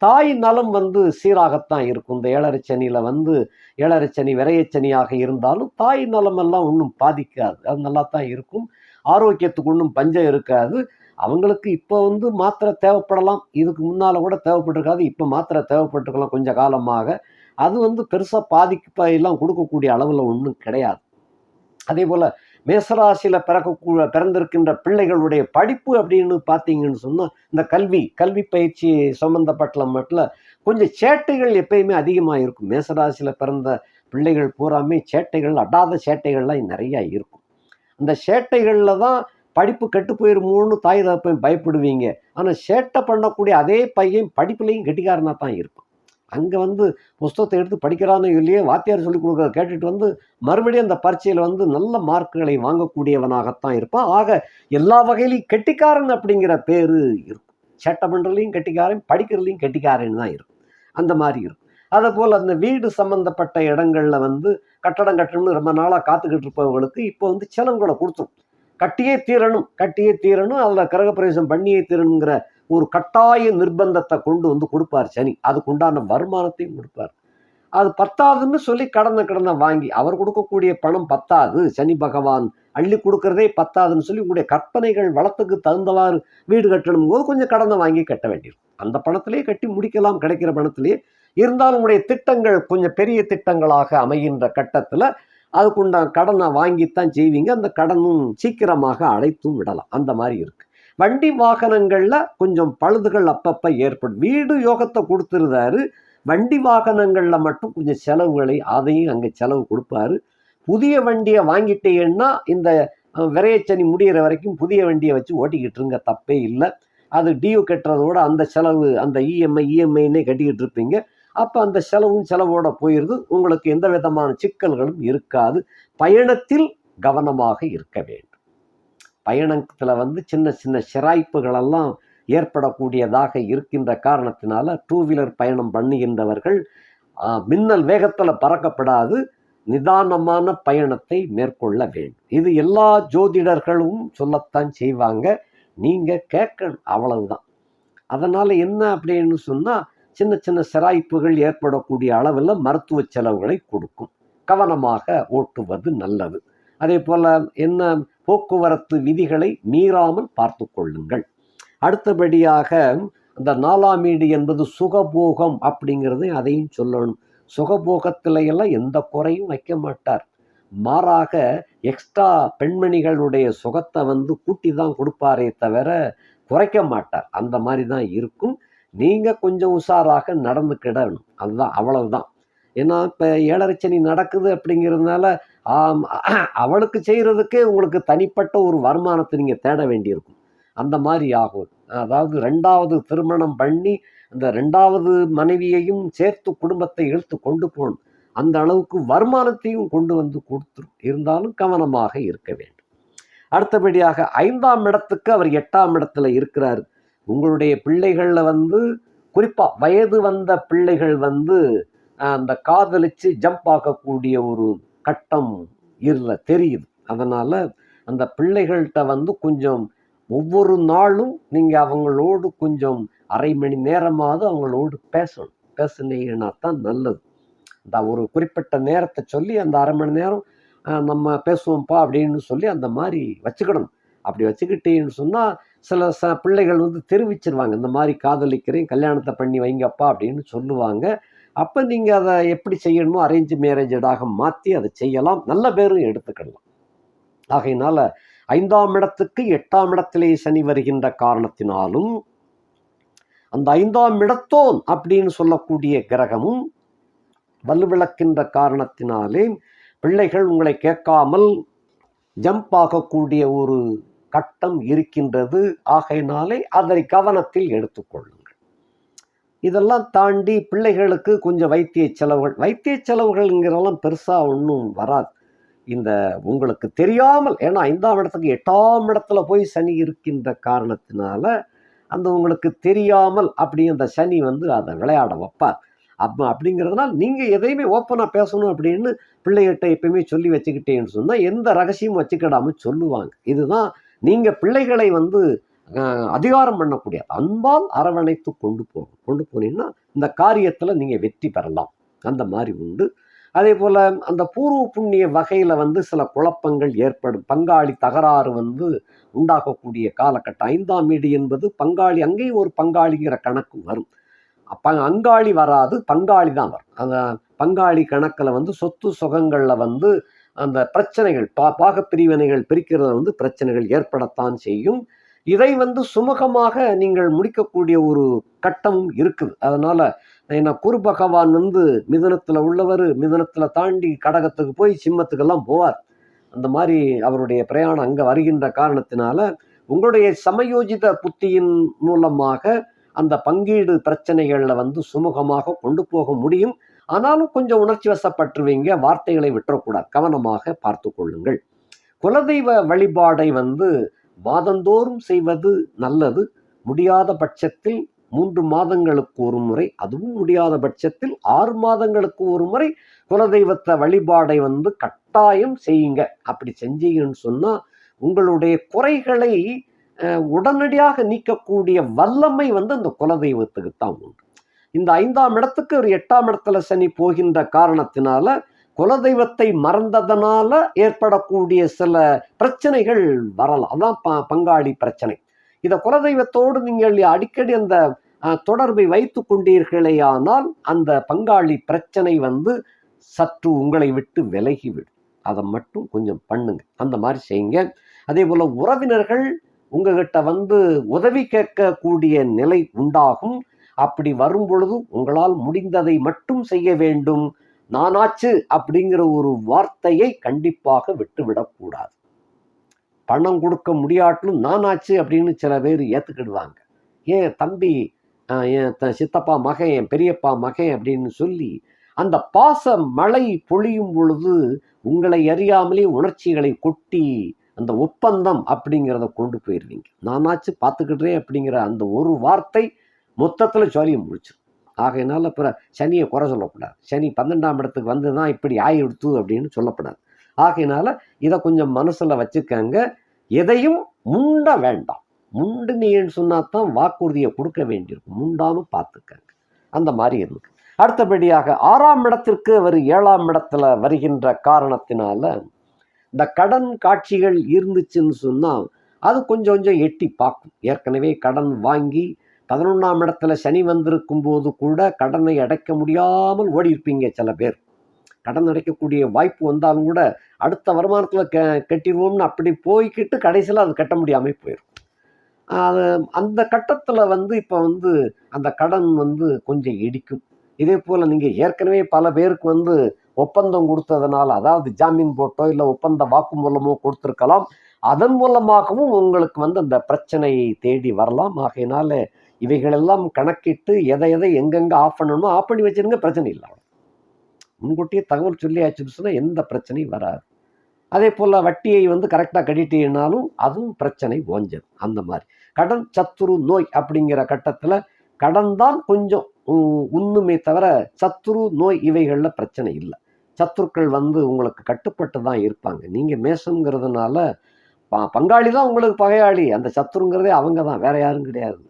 தாய் நலம் வந்து சீராகத்தான் இருக்கும். இந்த ஏழரைச்சனியில் வந்து ஏழரைச்சனி விரையச்சனியாக இருந்தாலும் தாய் நலம் எல்லாம் ஒன்றும் பாதிக்காது, அது நல்லா தான் இருக்கும். ஆரோக்கியத்துக்கு ஒன்றும் பஞ்சம் இருக்காது. அவங்களுக்கு இப்போ வந்து மாத்திரை தேவைப்படலாம், இதுக்கு முன்னால் கூட தேவைப்பட்டிருக்காது, இப்போ மாத்திரை தேவைப்பட்டிருக்கலாம் கொஞ்சம் காலமாக. அது வந்து பெருசாக பாதிப்பெல்லாம் கொடுக்கக்கூடிய அளவில் ஒன்றும் கிடையாது. அதே போல் மேசராசியில் பிறந்திருக்கின்ற பிள்ளைகளுடைய படிப்பு அப்படின்னு பார்த்தீங்கன்னு சொன்னால் இந்த கல்வி பயிற்சி சம்மந்தப்பட்ட மட்டும் கொஞ்சம் சேட்டைகள் எப்பயுமே அதிகமாக இருக்கும். மேசராசியில் பிறந்த பிள்ளைகள் பூராமே சேட்டைகள், அடாத சேட்டைகள்லாம் நிறையா இருக்கும். அந்த சேட்டைகளில் தான் படிப்பு கெட்டு போயிருமோன்னு தாய் தகப்பன் பயப்படுவீங்க. ஆனால் சேட்டை பண்ணக்கூடிய அதே பையன் படிப்புலையும் கெட்டிக்காரனாக தான் இருக்கும். அங்கே வந்து புஸ்தகத்தை எடுத்து படிக்கிறானோ இல்லையே, வாத்தியார் சொல்லிக் கொடுக்குறத கேட்டுட்டு வந்து மறுபடியும் அந்த பரீட்சையில் வந்து நல்ல மார்க்குகளை வாங்கக்கூடியவனாகத்தான் இருப்பான். ஆக எல்லா வகையிலையும் கெட்டிக்காரன் அப்படிங்கிற பேர் இருக்கும். சேட்டை பண்ணுறதுலையும் கெட்டிக்காரன், படிக்கிறதுலையும் கெட்டிக்காரன் தான் இருக்கும். அந்த மாதிரி இருக்கும். அதை போல் அந்த வீடு சம்மந்தப்பட்ட இடங்களில் வந்து கட்டடம் கட்டணும்னு ரொம்ப நாளாக காத்துக்கிட்டு இருப்பவங்களுக்கு இப்போ வந்து செலவுகளை கொடுத்துரும். கட்டியே தீரணும், அதில் கிரகப்பிரவேசம் பண்ணியே தீரணுங்கிற ஒரு கட்டாய நிர்பந்தத்தை கொண்டு வந்து கொடுப்பார் சனி. அதுக்குண்டான வருமானத்தையும் கொடுப்பார். அது பத்தாதுன்னு சொல்லி கடனை வாங்கி அவர் கொடுக்கக்கூடிய பணம் பத்தாது, சனி பகவான் அள்ளி கொடுக்கறதே பத்தாதுன்னு சொல்லி உங்களுடைய கற்பனைகள் வளத்துக்கு தகுந்தவாறு வீடு கட்டணும் போது கொஞ்சம் கடனை வாங்கி கட்ட வேண்டியிருக்கும். அந்த பணத்திலே கட்டி முடிக்கலாம், கிடைக்கிற பணத்திலே. இருந்தாலும் உங்களுடைய திட்டங்கள் கொஞ்சம் பெரிய திட்டங்களாக அமைகின்ற கட்டத்தில் அதுக்குண்டான கடனை வாங்கித்தான் செய்வீங்க. அந்த கடனும் சீக்கிரமாக அடைத்தும் விடலாம். அந்த மாதிரி இருக்கு. வண்டி வாகனங்கள்ல கொஞ்சம் பழுதுகள் அப்பப்ப ஏற்படும். வீடு யோகத்தை கொடுத்துருந்தாரு, வண்டி வாகனங்கள்ல மட்டும் கொஞ்சம் செலவுகளை அதையும் அங்கே செலவு கொடுப்பாரு. புதிய வண்டியை வாங்கிட்டீங்கன்னா இந்த விரையச்சனி முடிகிற வரைக்கும் புதிய வண்டியை வச்சு ஓட்டிக்கிட்டு இருங்க, தப்பே இல்லை. அது டியூ கட்டுறதோட அந்த செலவு, அந்த இஎம்ஐன்னே கட்டிக்கிட்டு இருப்பீங்க. அப்போ அந்த செலவோட போயிடுது. உங்களுக்கு எந்த விதமான சிக்கல்களும் இருக்காது. பயணத்தில் கவனமாக இருக்க வேண்டும். பயணத்தில் வந்து சின்ன சின்ன சிராய்ப்புகளெல்லாம் ஏற்படக்கூடியதாக இருக்கின்ற காரணத்தினால டூ வீலர் பயணம் பண்ணுகின்றவர்கள் மின்னல் வேகத்தில் பறக்கப்படாது, நிதானமான பயணத்தை மேற்கொள்ள வேண்டும். இது எல்லா ஜோதிடர்களும் சொல்லத்தான் செய்வாங்க, நீங்கள் கேட்கணும், அவ்வளவுதான். அதனால் என்ன அப்படின்னு சொன்னால் சின்ன சின்ன சிராய்ப்புகள் ஏற்படக்கூடிய அளவில் மருத்துவ செலவுகளை கொடுக்கும். கவனமாக ஓட்டுவது நல்லது. அதே போல் என்ன, போக்குவரத்து விதிகளை மீறாமல் பார்த்து கொள்ளுங்கள். அடுத்தபடியாக அந்த 4ஆம் வீடு என்பது சுகபோகம் அப்படிங்கிறது, அதையும் சொல்லணும். சுகபோகத்தில எல்லாம் எந்த குறையும் வைக்க மாட்டார். மாறாக எக்ஸ்ட்ரா பெண்மணிகளுடைய சுகத்தை வந்து கூட்டி தான் கொடுப்பாரே தவிர குறைக்க மாட்டார். அந்த மாதிரி தான் இருக்கும். நீங்கள் கொஞ்சம் உஷாராக நடந்துக்கிடணும், அதுதான், அவ்வளவுதான். ஏன்னா இப்போ ஏழரைச்சனி நடக்குது அப்படிங்கிறதுனால அவளுக்கு செய்கிறதுக்கே உங்களுக்கு தனிப்பட்ட ஒரு வருமானத்தை நீங்கள் தேட வேண்டியிருக்கும். அந்த மாதிரி ஆகும். அதாவது 2வது திருமணம் பண்ணி அந்த 2வது மனைவியையும் சேர்த்து குடும்பத்தை இழுத்து கொண்டு போகணும். அந்த அளவுக்கு வருமானத்தையும் கொண்டு வந்து கொடுத்துரும். இருந்தாலும் கவனமாக இருக்க வேண்டும். அடுத்தபடியாக 5ஆம் இடத்துக்கு அவர் 8ஆம் இடத்துல இருக்கிறார். உங்களுடைய பிள்ளைகளில் வந்து குறிப்பாக வயது வந்த பிள்ளைகள் வந்து அந்த காதலிச்சு ஜம்ப் ஆகக்கூடிய ஒரு கட்டம் தெரியுது. அதனால் அந்த பிள்ளைகள்கிட்ட வந்து கொஞ்சம் ஒவ்வொரு நாளும் நீங்கள் அவங்களோடு கொஞ்சம் அரை மணி நேரமாவது அவங்களோடு பேசுனீங்கன்னா தான் நல்லது. அந்த ஒரு குறிப்பிட்ட நேரத்தை சொல்லி அந்த அரை மணி நேரம் நம்ம பேசுவோம்ப்பா அப்படின்னு சொல்லி அந்த மாதிரி வச்சுக்கிடணும். அப்படி வச்சுக்கிட்டேன்னு சொன்னால் சில பிள்ளைகள் வந்து தெரிவிச்சிருவாங்க, இந்த மாதிரி காதலிக்கிறேன், கல்யாணத்தை பண்ணி வைங்கப்பா அப்படின்னு சொல்லுவாங்க. அப்போ நீங்கள் அதை எப்படி செய்யணுமோ அரேஞ்ச் மேரேஜடாக மாற்றி அதை செய்யலாம், நல்ல பேரும் எடுத்துக்கிடலாம். ஆகையினால 5ஆம் இடத்துக்கு 8ஆம் இடத்திலே சனி வருகின்ற காரணத்தினாலும் அந்த 5ஆம் இடத்தோன் அப்படின்னு சொல்லக்கூடிய கிரகமும் வலுவிழக்கின்ற காரணத்தினாலே பிள்ளைகள் உங்களை கேட்காமல் ஜம்ப் ஆகக்கூடிய ஒரு கட்டம் இருக்கின்றது. ஆகையினாலே அதை கவனத்தில் எடுத்துக்கொள்ளுங்கள். இதெல்லாம் தாண்டி பிள்ளைகளுக்கு கொஞ்சம் வைத்திய செலவுகள்ங்கிறதெல்லாம் பெருசாக ஒன்றும் வராது. இந்த உங்களுக்கு தெரியாமல், ஏன்னா 5ஆம் இடத்துக்கு 8ஆம் இடத்துல போய் சனி இருக்கின்ற காரணத்தினால அந்த உங்களுக்கு தெரியாமல் அப்படி அந்த சனி வந்து அதை விளையாட வைப்பார். அப்படிங்கிறதுனால நீங்கள் எதையுமே ஓப்பனாக பேசணும் அப்படின்னு பிள்ளைகிட்ட எப்பயுமே சொல்லி வச்சுக்கிட்டேன்னு சொன்னால் எந்த ரகசியமும் வச்சுக்கிடாமல் சொல்லுவாங்க. இதுதான் நீங்கள் பிள்ளைகளை வந்து அதிகாரம் பண்ணக்கூடிய அன்பால் அரவணைத்து கொண்டு போனீங்கன்னா இந்த காரியத்தில் நீங்கள் வெற்றி பெறலாம். அந்த மாதிரி உண்டு. அதே போல் அந்த பூர்வ புண்ணிய வகையில் வந்து சில குழப்பங்கள் ஏற்படும். பங்காளி தகராறு வந்து உண்டாகக்கூடிய காலகட்டம். 5ஆம் வீடு என்பது பங்காளி, அங்கேயும் ஒரு பங்காளிங்கிற கணக்கு வரும். அங்காளி வராது, பங்காளி தான் வரும். அந்த பங்காளி கணக்கில் வந்து சொத்து சுகங்களில் வந்து அந்த பிரச்சனைகள், பாகப்பிரிவினைகள் பிரிக்கிறத வந்து பிரச்சனைகள் ஏற்படத்தான் செய்யும். இதை வந்து சுமூகமாக நீங்கள் முடிக்கக்கூடிய ஒரு கட்டமும் இருக்குது. அதனால ஏன்னா குரு பகவான் வந்து மிதுனத்தில் உள்ளவர், மிதுனத்தில் தாண்டி கடகத்துக்கு போய் சிம்மத்துக்கெல்லாம் போவார். அந்த மாதிரி அவருடைய பிரயாணம் அங்கே வருகின்ற காரணத்தினால உங்களுடைய சமயோஜித புத்தியின் மூலமாக அந்த பங்கீடு பிரச்சனைகளில் வந்து சுமூகமாக கொண்டு போக முடியும். ஆனாலும் கொஞ்சம் உணர்ச்சி வசப்பட்டுருவீங்க, வார்த்தைகளை விட்டுறக்கூடாது, கவனமாக பார்த்து கொள்ளுங்கள். குலதெய்வ வழிபாடை வந்து மாதந்தோறும் செய்வது நல்லது. முடியாத பட்சத்தில் 3 மாதங்களுக்கு ஒரு முறை, அதுவும் முடியாத பட்சத்தில் 6 மாதங்களுக்கு ஒரு முறை குலதெய்வத்தை வழிபாடை வந்து கட்டாயம் செய்யுங்க. அப்படி செஞ்சீங்கன்னு சொன்னால் உங்களுடைய குறைகளை உடனடியாக நீக்கக்கூடிய வல்லமை வந்து அந்த குலதெய்வத்துக்கு தான் உண்டு. இந்த 5ஆம் இடத்துக்கு ஒரு 8ஆம் இடத்துல சனி போகின்ற காரணத்தினால குலதெய்வத்தை மறந்ததனால ஏற்படக்கூடிய சில பிரச்சனைகள் வரலாம். அதான் பங்காளி பிரச்சனை. இதை குலதெய்வத்தோடு நீங்கள் அடிக்கடி அந்த தொடர்பை வைத்து கொண்டீர்களேயானால் அந்த பங்காளி பிரச்சனை வந்து சற்று உங்களை விட்டு விலகிவிடும். அதை மட்டும் கொஞ்சம் பண்ணுங்க, அந்த மாதிரி செய்யுங்க. அதே போல உறவினர்கள் உங்ககிட்ட வந்து உதவி கேட்கக்கூடிய நிலை உண்டாகும். அப்படி வரும் பொழுது உங்களால் முடிந்ததை மட்டும் செய்ய வேண்டும். நானாச்சு அப்படிங்கிற ஒரு வார்த்தையை கண்டிப்பாக விட்டுவிடக்கூடாது. பணம் கொடுக்க முடியாட்டிலும் நானாச்சு அப்படின்னு சில பேர் ஏற்றுக்கிடுவாங்க. ஏன் தம்பி, என் சித்தப்பா மகன், என் பெரியப்பா மகன் அப்படின்னு சொல்லி அந்த பாச மழை பொழியும் பொழுது உங்களை அறியாமலே உணர்ச்சிகளை கொட்டி அந்த ஒப்பந்தம் அப்படிங்கிறத கொண்டு போயிடுவீங்க. நானாச்சு பார்த்துக்கிட்டேன் அப்படிங்கிற அந்த ஒரு வார்த்தை மொத்தத்தில் ஜாலியை முடிச்சு. ஆகையினால அப்புறம் சனியை குறை சொல்லக்கூடாது. சனி 12ஆம் இடத்துக்கு வந்து தான் இப்படி ஆயிடுத்து அப்படின்னு சொல்லக்கூடாது. ஆகையினால இதை கொஞ்சம் மனசில் வச்சுக்கங்க. எதையும் முண்ட வேண்டாம். முண்டுனீன்னு சொன்னால் தான் வாக்குறுதியை கொடுக்க வேண்டியிருக்கும். முண்டாமல் பார்த்துக்கங்க. அந்த மாதிரி இருக்கு. அடுத்தபடியாக 6ஆம் இடத்திற்கு அவர் 7ஆம் இடத்துல வருகின்ற காரணத்தினால இந்த கடன் காட்சிகள் இருந்துச்சுன்னு சொன்னால் அது கொஞ்சம் கொஞ்சம் எட்டி பார்க்கும். ஏற்கனவே கடன் வாங்கி 11ஆம் இடத்துல சனி வந்திருக்கும் போது கூட கடனை அடைக்க முடியாமல் ஓடி இருப்பீங்க. சில பேர் கடன் அடைக்கக்கூடிய வாய்ப்பு வந்தாலும் கூட அடுத்த வருமானத்தில் கட்டிடுவோம்னு அப்படி போய்கிட்டு கடைசியில் அது கட்ட முடியாமல் போயிடும். அது அந்த கட்டத்தில் வந்து இப்போ வந்து அந்த கடன் வந்து கொஞ்சம் இடிக்கும். இதே போல் நீங்கள் ஏற்கனவே பல பேருக்கு வந்து ஒப்பந்தம் கொடுத்ததுனால, அதாவது ஜாமீன் போட்டோ இல்லை ஒப்பந்த வாக்கு மூலமோ கொடுத்துருக்கலாம். அதன் மூலமாகவும் உங்களுக்கு வந்து அந்த பிரச்சனையை தேடி வரலாம். ஆகையினால இவைகளெல்லாம் கணக்கிட்டு எதை எங்கெங்கே ஆஃப் பண்ணணுமோ ஆஃப் பண்ணி வச்சுருங்க, பிரச்சனை இல்லை. முன்கூட்டியே தகவல் சொல்லியாச்சுன்னு சொன்னால் எந்த பிரச்சனையும் வராது. அதே போல் வட்டியை வந்து கரெக்டாக கட்டிட்டீங்கனாலும் அதுவும் பிரச்சனை ஓஞ்சது. அந்த மாதிரி கடன் சத்துரு நோய் அப்படிங்கிற கட்டத்தில் கடன் தான் கொஞ்சம் உண்ணுமே தவிர சத்துரு நோய் இவைகளில் பிரச்சனை இல்லை. சத்துருக்கள் வந்து உங்களுக்கு கட்டுப்பட்டு தான் இருப்பாங்க. நீங்கள் மேஷங்கிறதுனால பங்காளி தான் உங்களுக்கு பகையாளி. அந்த சத்துருங்கிறதே அவங்க தான், வேற யாரும் கிடையாது.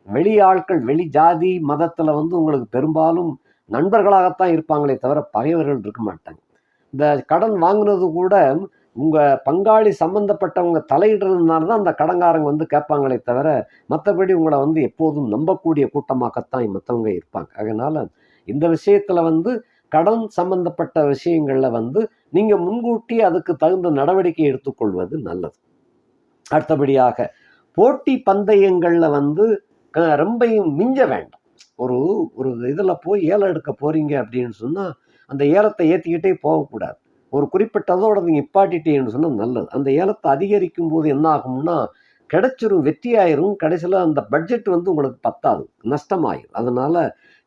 வெளி ஆட்கள், வெளி ஜாதி மதத்தில் வந்து உங்களுக்கு பெரும்பாலும் நண்பர்களாகத்தான் இருப்பாங்களே தவிர பகைவர்கள் இருக்க மாட்டாங்க. இந்த கடன் வாங்கினது கூட உங்கள் பங்காளி சம்மந்தப்பட்டவங்க தலையிடுறதுனால தான் அந்த கடன்காரங்க வந்து கேட்பாங்களே தவிர, மற்றபடி உங்களை வந்து எப்போதும் நம்பக்கூடிய கூட்டமாகத்தான் மற்றவங்க இருப்பாங்க. அதனால் இந்த விஷயத்தில் வந்து கடன் சம்பந்தப்பட்ட விஷயங்களில் வந்து நீங்கள் முன்கூட்டி அதுக்கு தகுந்த நடவடிக்கை எடுத்துக்கொள்வது நல்லது. அடுத்தபடியாக போட்டி பந்தயங்களில் வந்து ரொம்பையும் மிஞ்ச வேண்டாம். ஒரு ஒரு இதில் போய் ஏலம் எடுக்க போகிறீங்க அப்படின்னு சொன்னால் அந்த ஏலத்தை ஏற்றிக்கிட்டே போகக்கூடாது. ஒரு குறிப்பிட்டதோட நீங்கள் நிப்பாட்டிட்டீங்கன்னு சொன்னால் நல்லது. அந்த ஏலத்தை அதிகரிக்கும் போது என்ன ஆகும்னா கிடைச்சிரும், வெற்றியாயிரும். கடைசியில் அந்த பட்ஜெட் வந்து உங்களுக்கு பத்தாது, நஷ்டமாயிரும். அதனால்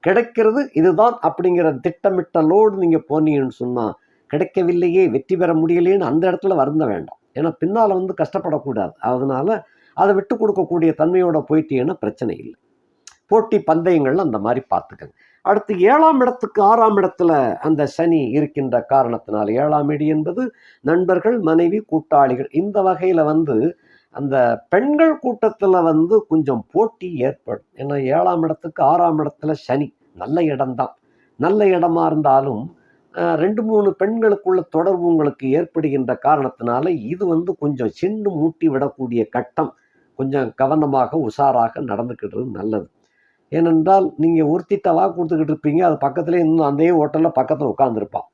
கிடைக்கிறது இதுதான் அப்படிங்கிற திட்டமிட்டலோடு நீங்கள் போனீங்கன்னு சொன்னால் கிடைக்கவில்லையே, வெற்றி பெற முடியலேன்னு அந்த இடத்துல வருந்த வேண்டாம். ஏன்னா பின்னால் வந்து கஷ்டப்படக்கூடாது. அதனால் அதை விட்டு கொடுக்கக்கூடிய தன்மையோட போயிட்டீங்கன்னா பிரச்சனை இல்லை. போட்டி பந்தயங்கள்ல அந்த மாதிரி பார்த்துக்கங்க. அடுத்து 7ஆம் இடத்துக்கு 6ஆம் இடத்துல அந்த சனி இருக்கின்ற காரணத்தினால் 7ஆம் இடி என்பது நண்பர்கள், மனைவி, கூட்டாளிகள். இந்த வகையில் வந்து அந்த பெண்கள் கூட்டத்தில் வந்து கொஞ்சம் போட்டி ஏற்படும். ஏன்னா 7ஆம் இடத்துக்கு 6ஆம் இடத்துல சனி நல்ல இடம்தான். நல்ல இடமா இருந்தாலும் 2-3 பெண்களுக்குள்ள தொடர்பு உங்களுக்கு ஏற்படுகின்ற காரணத்தினால இது வந்து கொஞ்சம் சின்னு மூட்டி விடக்கூடிய கட்டம். கொஞ்சம் கவனமாக உஷாராக நடந்துக்கிடுறது நல்லது. ஏனென்றால் நீங்கள் ஒருத்திட்ட வாக்கு கொடுத்துக்கிட்டு இருப்பீங்க, அது பக்கத்துலேயே இன்னும் அதே ஹோட்டலில் பக்கத்தில் உட்காந்துருப்பான்.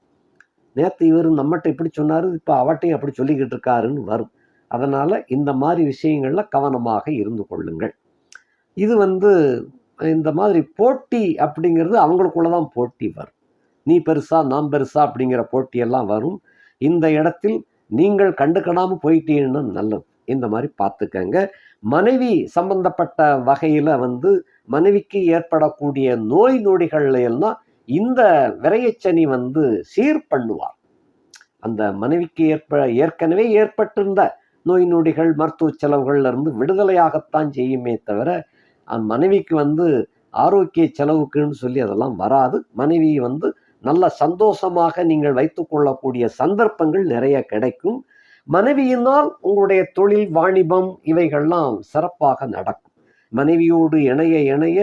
நேற்று இவர் நம்மகிட்ட இப்படி சொன்னார், இப்போ அவட்டையும் அப்படி சொல்லிக்கிட்டு இருக்காருன்னு வரும். அதனால் இந்த மாதிரி விஷயங்களில் கவனமாக இருந்து கொள்ளுங்கள். இது வந்து இந்த மாதிரி போட்டி அப்படிங்கிறது அவங்களுக்குள்ள தான் போட்டி வரும். நீ பெருசா நான் பெருசா அப்படிங்கிற போட்டியெல்லாம் வரும். இந்த இடத்தில் நீங்கள் கண்டுக்கணாமல் போயிட்டீங்கன்னா நல்லது. இந்த மாதிரி பார்த்துக்கங்க. மனைவி சம்பந்தப்பட்ட வகையில் வந்து மனைவிக்கு ஏற்படக்கூடிய நோய் நொடிகள் எல்லாம் இந்த விரையச்சனி வந்து சீர் பண்ணுவார். அந்த மனைவிக்கு ஏற்கனவே ஏற்பட்டிருந்த நோய் நொடிகள், மருத்துவ செலவுகள்ல இருந்து விடுதலையாகத்தான் செய்யுமே தவிர மனைவிக்கு வந்து ஆரோக்கிய செலவுக்குன்னு சொல்லி அதெல்லாம் வராது. மனைவி வந்து நல்ல சந்தோஷமாக நீங்கள் வைத்துக் கொள்ளக்கூடிய சந்தர்ப்பங்கள் நிறைய கிடைக்கும். மனைவியினால் உங்களுடைய தொழில், வாணிபம் இவைகள்லாம் சிறப்பாக நடக்கும். மனைவியோடு இணைய இணைய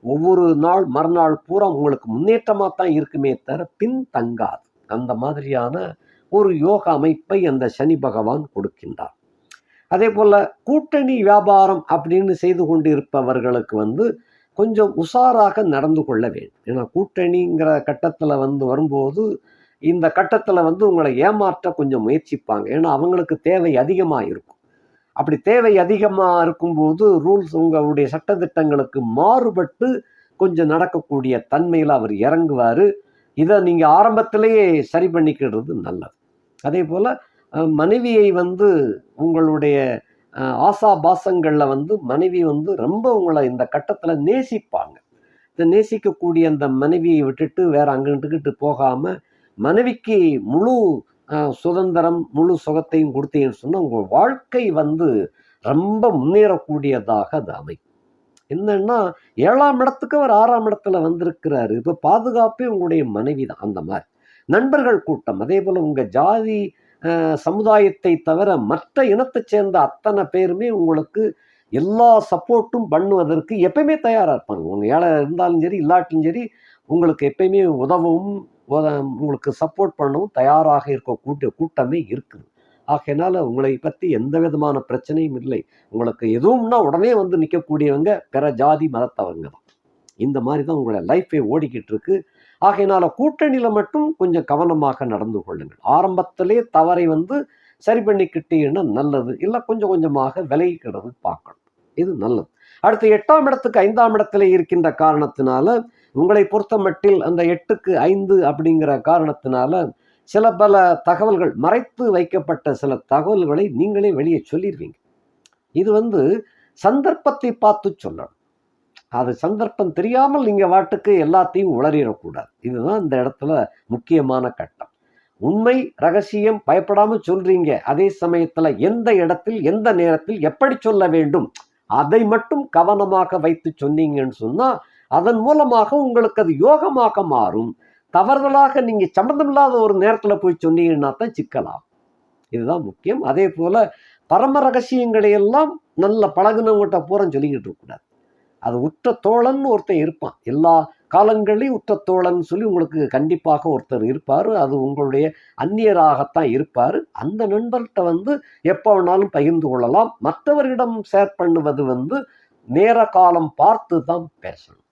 ஒவ்வொரு நாள் மறுநாள் பூரா உங்களுக்கு முன்னேற்றமாக தான் இருக்குமே தவிர பின் தங்காது. அந்த மாதிரியான ஒரு யோக அமைப்பை அந்த சனி பகவான் கொடுக்கின்றார். அதே போல் கூட்டணி வியாபாரம் அப்படின்னு செய்து கொண்டு இருப்பவர்களுக்கு வந்து கொஞ்சம் உஷாராக நடந்து கொள்ள வேண்டும். ஏன்னா கூட்டணிங்கிற கட்டத்தில் வந்து வரும்போது இந்த கட்டத்தில் வந்து உங்களை ஏமாற்ற கொஞ்சம் முயற்சிப்பாங்க. ஏன்னா அவங்களுக்கு தேவை அதிகமாக இருக்கும். அப்படி தேவை அதிகமாக இருக்கும்போது ரூல்ஸ் உங்களுடைய சட்டத்திட்டங்களுக்கு மாறுபட்டு கொஞ்சம் நடக்கக்கூடிய தன்மையில் அவர் இறங்குவார். இதை நீங்கள் ஆரம்பத்திலேயே சரி பண்ணிக்கிறது நல்லது. அதே போல் மனைவியை வந்து உங்களுடைய ஆசா பாசங்களில் வந்து மனைவி வந்து ரொம்ப உங்களை இந்த கட்டத்தில் நேசிப்பாங்க. இந்த நேசிக்கக்கூடிய அந்த மனைவியை விட்டுட்டு வேற அங்கிட்டு போகாமல் மனைவிக்கு முழு சுதந்திரம், முழு சுகத்தையும் கொடுத்தீங்கன்னு சொன்னால் உங்கள் வாழ்க்கை வந்து ரொம்ப முன்னேறக்கூடியதாக அது அமையும். என்னன்னா 7ஆம் இடத்துக்கு அவர் 6ஆம் இடத்துல வந்திருக்கிறாரு. இப்போ பாதுகாப்பே உங்களுடைய மனைவி தான். அந்த மாதிரி நண்பர்கள் கூட்டம், அதே போல் உங்கள் ஜாதி சமுதாயத்தை தவிர மற்ற இனத்தை சேர்ந்த அத்தனை பேருமே உங்களுக்கு எல்லா சப்போர்ட்டும் பண்ணுவதற்கு எப்பயுமே தயாராக இருப்பாங்க. உங்கள் ஏழை இருந்தாலும் சரி இல்லாட்டிலும் சரி உங்களுக்கு எப்பயுமே உதவும், உங்களுக்கு சப்போர்ட் பண்ணவும் தயாராக இருக்கக்கூடிய கூட்டமே இருக்குது. ஆகையினால உங்களை பற்றி எந்த விதமான பிரச்சனையும் இல்லை. உங்களுக்கு எதுவும்னா உடனே வந்து நிற்கக்கூடியவங்க பிற ஜாதி மதத்தவங்க தான். இந்த மாதிரி தான் உங்களோட லைஃபை ஓடிக்கிட்டு இருக்கு. ஆகையினால கூட்டணியில் மட்டும் கொஞ்சம் கவனமாக நடந்து கொள்ளுங்கள். ஆரம்பத்திலே தவறை வந்து சரி பண்ணிக்கிட்டீங்கன்னா நல்லது. இல்லை கொஞ்சம் கொஞ்சமாக விலகிக்கிறது பார்க்கணும். இது நல்லது. அடுத்து 8ஆம் இடத்துக்கு 5ஆம் இடத்துல இருக்கின்ற காரணத்தினால உங்களை பொறுத்த மட்டில் அந்த 8க்கு 5 அப்படிங்கிற காரணத்தினால சில பல தகவல்கள், மறைத்து வைக்கப்பட்ட சில தகவல்களை நீங்களே வெளியே சொல்லிடுவீங்க. இது வந்து சந்தர்ப்பத்தை பார்த்து சொல்லணும். அது சந்தர்ப்பம் தெரியாமல் நீங்கள் வாட்டுக்கு எல்லாத்தையும் உளறிடக்கூடாது. இதுதான் இந்த இடத்துல முக்கியமான கட்டம். உண்மை, ரகசியம் பயப்படாமல் சொல்றீங்க. அதே சமயத்தில் எந்த இடத்தில், எந்த நேரத்தில், எப்படி சொல்ல வேண்டும் அதை மட்டும் கவனமாக வைத்து சொன்னீங்கன்னு சொன்னால் அதன் மூலமாக உங்களுக்கு அது யோகமாக மாறும். தவறுதலாக நீங்கள் சம்மந்தமில்லாத ஒரு நேரத்தில் போய் சொன்னீங்கன்னா தான் சிக்கலாம். இதுதான் முக்கியம். அதே போல் பரம ரகசியங்களை எல்லாம் நல்ல பழகுனவங்ககிட்ட பூரா சொல்லிக்கிட்டு இருக்கக்கூடாது. அது உற்ற தோழன் ஒருத்தன் இருப்பான். எல்லா காலங்களில் உற்ற தோழன் சொல்லி உங்களுக்கு கண்டிப்பாக ஒருத்தர் இருப்பார். அது உங்களுடைய அந்நியராகத்தான் இருப்பார். அந்த நண்பர்கிட்ட வந்து எப்போ வேணாலும் பகிர்ந்து கொள்ளலாம். மற்றவர்களிடம் ஷேர் பண்ணுவது வந்து நேர காலம் பார்த்து தான் பேசணும்.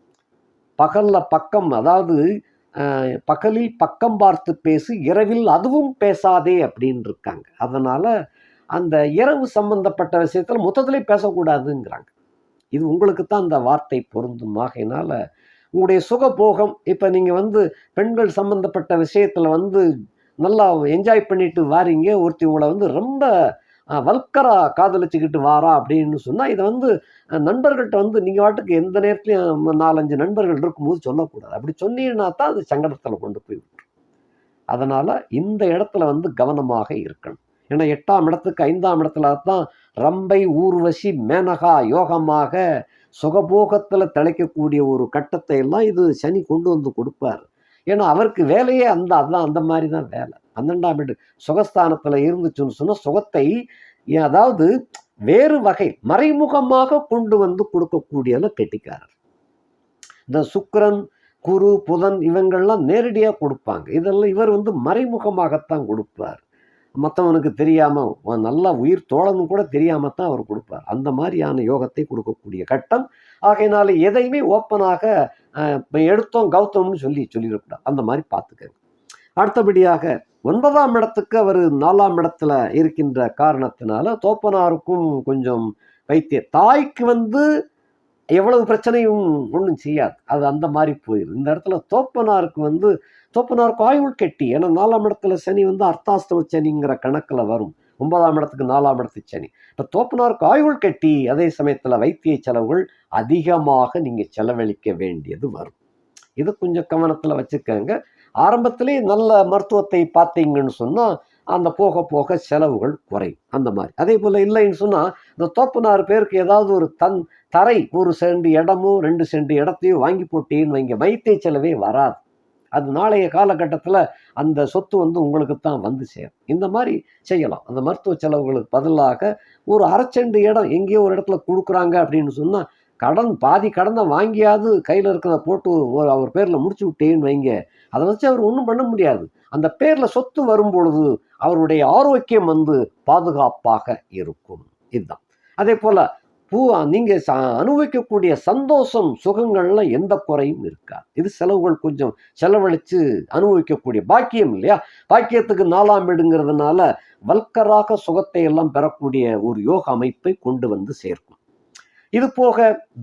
பகலில் பக்கம், அதாவது பகலில் பக்கம் பார்த்து பேசு, இரவில் அதுவும் பேசாதே அப்படின்னு இருக்காங்க. அதனால் அந்த இரவு சம்பந்தப்பட்ட விஷயத்தில் மொத்தத்திலே பேசக்கூடாதுங்கிறாங்க. இது உங்களுக்கு தான் அந்த வார்த்தை பொருந்தும். ஆகையினால உங்களுடைய சுகபோகம், இப்போ நீங்கள் வந்து பெண்கள் சம்பந்தப்பட்ட விஷயத்தில் வந்து நல்லா என்ஜாய் பண்ணிட்டு வாரீங்க, ஒருத்தி உங்களை வந்து ரொம்ப வல்கரா காதலிச்சுக்கிட்டு வாரா அப்படின்னு சொன்னால், இதை வந்து நண்பர்கள்ட்ட வந்து நீங்கள் வாட்டுக்கு எந்த நேரத்துலையும் 4-5 நண்பர்கள் இருக்கும்போது சொல்லக்கூடாது. அப்படி சொன்னீங்கன்னா தான் அது சங்கடத்தில் கொண்டு போய் விட்டுரும். அதனால் இந்த இடத்துல வந்து கவனமாக இருக்கணும். ஏன்னா 8ஆம் இடத்துக்கு 5ஆம் இடத்துல தான் ரம்பை, ஊர்வசி, மேனகா யோகமாக சுகபோகத்தில் திளைக்கக்கூடிய ஒரு கட்டத்தை எல்லாம் இது சனி கொண்டு வந்து கொடுப்பார். ஏன்னா அவருக்கு வேலையே அதான் அந்த மாதிரி தான் வேலை. 12ஆம் வீடு சுகஸ்தானத்தில் இருந்துச்சுன்னு சொன்னால் சுகத்தை, அதாவது வேறு வகை மறைமுகமாக கொண்டு வந்து கொடுக்கக்கூடியதில் கெட்டிக்காரர். இந்த சுக்கிரன், குரு, புதன் இவங்கள்லாம் நேரடியாக கொடுப்பாங்க. இதெல்லாம் இவர் வந்து மறைமுகமாகத்தான் கொடுப்பார். மற்றவனுக்கு தெரியாமல், நல்லா உயிர் தோழனும் கூட தெரியாமல் தான் அவர் கொடுப்பார். அந்த மாதிரியான யோகத்தை கொடுக்கக்கூடிய கட்டம். ஆகையினால எதையுமே ஓப்பனாக எடுத்தோம் கௌத்தம்னு சொல்லிடக்கூடாது. அந்த மாதிரி பார்த்துக்கங்க. அடுத்தபடியாக 9ஆம் இடத்துக்கு அவர் 4ஆம் இடத்துல இருக்கின்ற காரணத்தினால தோப்பனாருக்கும் கொஞ்சம் தாய்க்கு வந்து எவ்வளவு பிரச்சனையும் ஒன்றும் செய்யாது. அது அந்த மாதிரி போயிடும். இந்த இடத்துல தோப்பனாருக்கு ஆயுள் கெட்டி. ஏன்னா 4ஆம் இடத்துல சனி வந்து அர்த்தாஷ்டம சனிங்கிற கணக்கில் வரும். 9ஆம் இடத்துக்கு 4ஆம் இடத்துக்கு சனி. இப்போ தோப்பனாருக்கு ஆயுள் கெட்டி. அதே சமயத்தில் வைத்திய செலவுகள் அதிகமாக நீங்கள் செலவழிக்க வேண்டியது வரும். இது கொஞ்சம் கவனத்தில் வச்சுக்கோங்க. ஆரம்பத்திலே நல்ல மருத்துவத்தை பார்த்தீங்கன்னு சொன்னால் அந்த போக போக செலவுகள் குறையும். அந்த மாதிரி. அதே போல் இல்லைன்னு சொன்னால் இந்த தோப்பனார் பேருக்கு ஏதாவது ஒரு தரை, ஒரு சென்ட் இடமோ 2 சென்ட் இடத்தையோ வாங்கி போட்டேன்னு வைங்க, வைத்திய செலவே வராது. அது நாளைய காலகட்டத்தில் அந்த சொத்து வந்து உங்களுக்கு தான் வந்து சேரும். இந்த மாதிரி செய்யலாம். அந்த மருத்துவ செலவுகளுக்கு பதிலாக ஒரு அரை சென்ட் இடம் எங்கேயோ ஒரு இடத்துல கொடுக்குறாங்க அப்படின்னு சொன்னால், பாதி கடனை வாங்கியாவது கையில் இருக்கிறத போட்டு அவர் பேரில் முடிச்சு விட்டேன்னு வைங்க, அதை வச்சு அவர் ஒன்றும் பண்ண முடியாது. அந்த பேரில் சொத்து வரும் பொழுது அவருடைய ஆரோக்கியம் வந்து பாதுகாப்பாக இருக்கும். இதுதான். அதே போல் நீங்கள் அனுபவிக்கக்கூடிய சந்தோஷம், சுகங்கள்ல எந்த குறையும் இருக்காது. இது செலவுகள் கொஞ்சம் செலவழித்து அனுபவிக்கக்கூடிய பாக்கியம் இல்லையா? பாக்கியத்துக்கு 4ஆம் வீடுங்கிறதுனால வல்கராக சுகத்தை எல்லாம் பெறக்கூடிய ஒரு யோக அமைப்பை கொண்டு வந்து சேர்க்கும். இது போக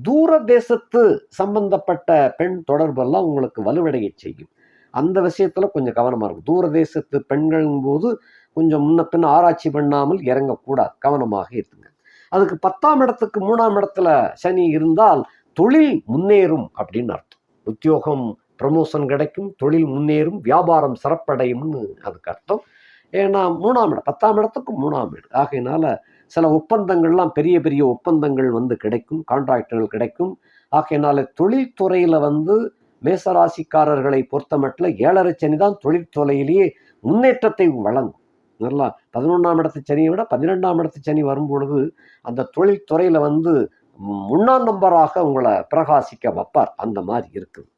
தூர தேசத்து சம்பந்தப்பட்ட பெண் தொடர்பெல்லாம் உங்களுக்கு வலுவடைய செய்யும். அந்த விஷயத்துல கொஞ்சம் கவனமா இருக்கும். தூர தேசத்து பெண்களின் போது கொஞ்சம் முன்ன பின்ன ஆராய்ச்சி பண்ணாமல் இறங்கக்கூடாது. கவனமாக இருக்குங்க. அதுக்கு 10ஆம் இடத்துக்கு 3ஆம் இடத்துல சனி இருந்தால் தொழில் முன்னேறும் அப்படின்னு அர்த்தம். உத்தியோகம் ப்ரமோஷன் கிடைக்கும், தொழில் முன்னேறும், வியாபாரம் சிறப்படையும்னு அதுக்கு அர்த்தம். ஏன்னா 3ஆம் இடம் 10ஆம் இடத்துக்கு 3ஆம் வீடு. ஆகையினால சில ஒப்பந்தங்கள்லாம் பெரிய பெரிய ஒப்பந்தங்கள் வந்து கிடைக்கும், கான்ட்ராக்டுகள் கிடைக்கும். ஆகையினால தொழில்துறையில் வந்து மேசராசிக்காரர்களை பொறுத்தமட்டில் 7.5 சனி தான் தொழில்துறையிலேயே முன்னேற்றத்தை வழங்கும். நல்லா 11ஆம் இடத்து சனியை விட 12ஆம் இடத்து சனி வரும்பொழுது அந்த தொழில்துறையில் வந்து 1ஆம் நம்பராக உங்களை பிரகாசிக்க வைப்பார். அந்த மாதிரி இருக்குது.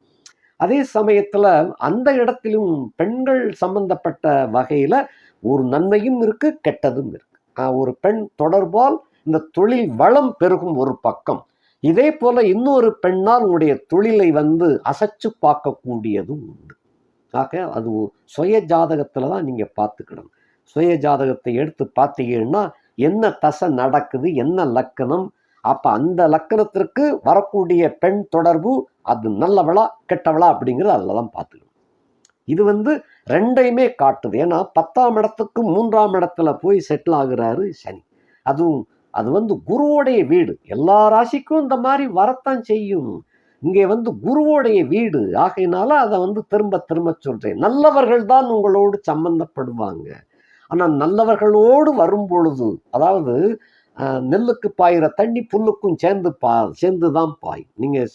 அதே சமயத்தில் அந்த இடத்திலும் பெண்கள் சம்பந்தப்பட்ட வகையில் ஒரு நன்மையும் இருக்குது, கெட்டதும் இருக்குது. ஒரு பெண் தொடர்பால் இந்த தொழில் வளம் பெருகும் ஒரு பக்கம். இதே போல இன்னொரு பெண்ணால் உங்களுடைய தொழிலை வந்து அசைச்சு பார்க்கக்கூடியதும் உண்டு. ஆக அது சுய ஜாதகத்தில் தான் நீங்கள் பார்த்துக்கணும். சுய ஜாதகத்தை எடுத்து பார்த்தீங்கன்னா என்ன தசை நடக்குது, என்ன லக்கணம், அப்போ அந்த லக்கணத்திற்கு வரக்கூடிய பெண் தொடர்பு அது நல்லவளா கெட்டவளா அப்படிங்கிறது அதில் தான் பார்த்துக்கணும். இது வந்து ரெண்டையுமே காட்டுது. ஏன்னா 10ஆம் இடத்துக்கு 3ஆம் இடத்துல போய் செட்டில் ஆகுறாரு சனி. அது வந்து குருவோடைய வீடு. எல்லா ராசிக்கும் இந்த மாதிரி வரத்தான் செய்யும். இங்கே வந்து குருவோடைய வீடு. ஆகையினால அதை வந்து திரும்ப திரும்ப சொல்றேன். நல்லவர்கள் தான் உங்களோடு சம்பந்தப்படுவாங்க. ஆனால் நல்லவர்களோடு வரும் பொழுது, அதாவது நெல்லுக்கு பாயிற தண்ணி புல்லுக்கும் சேர்ந்து தான் பாய். நீங்கள்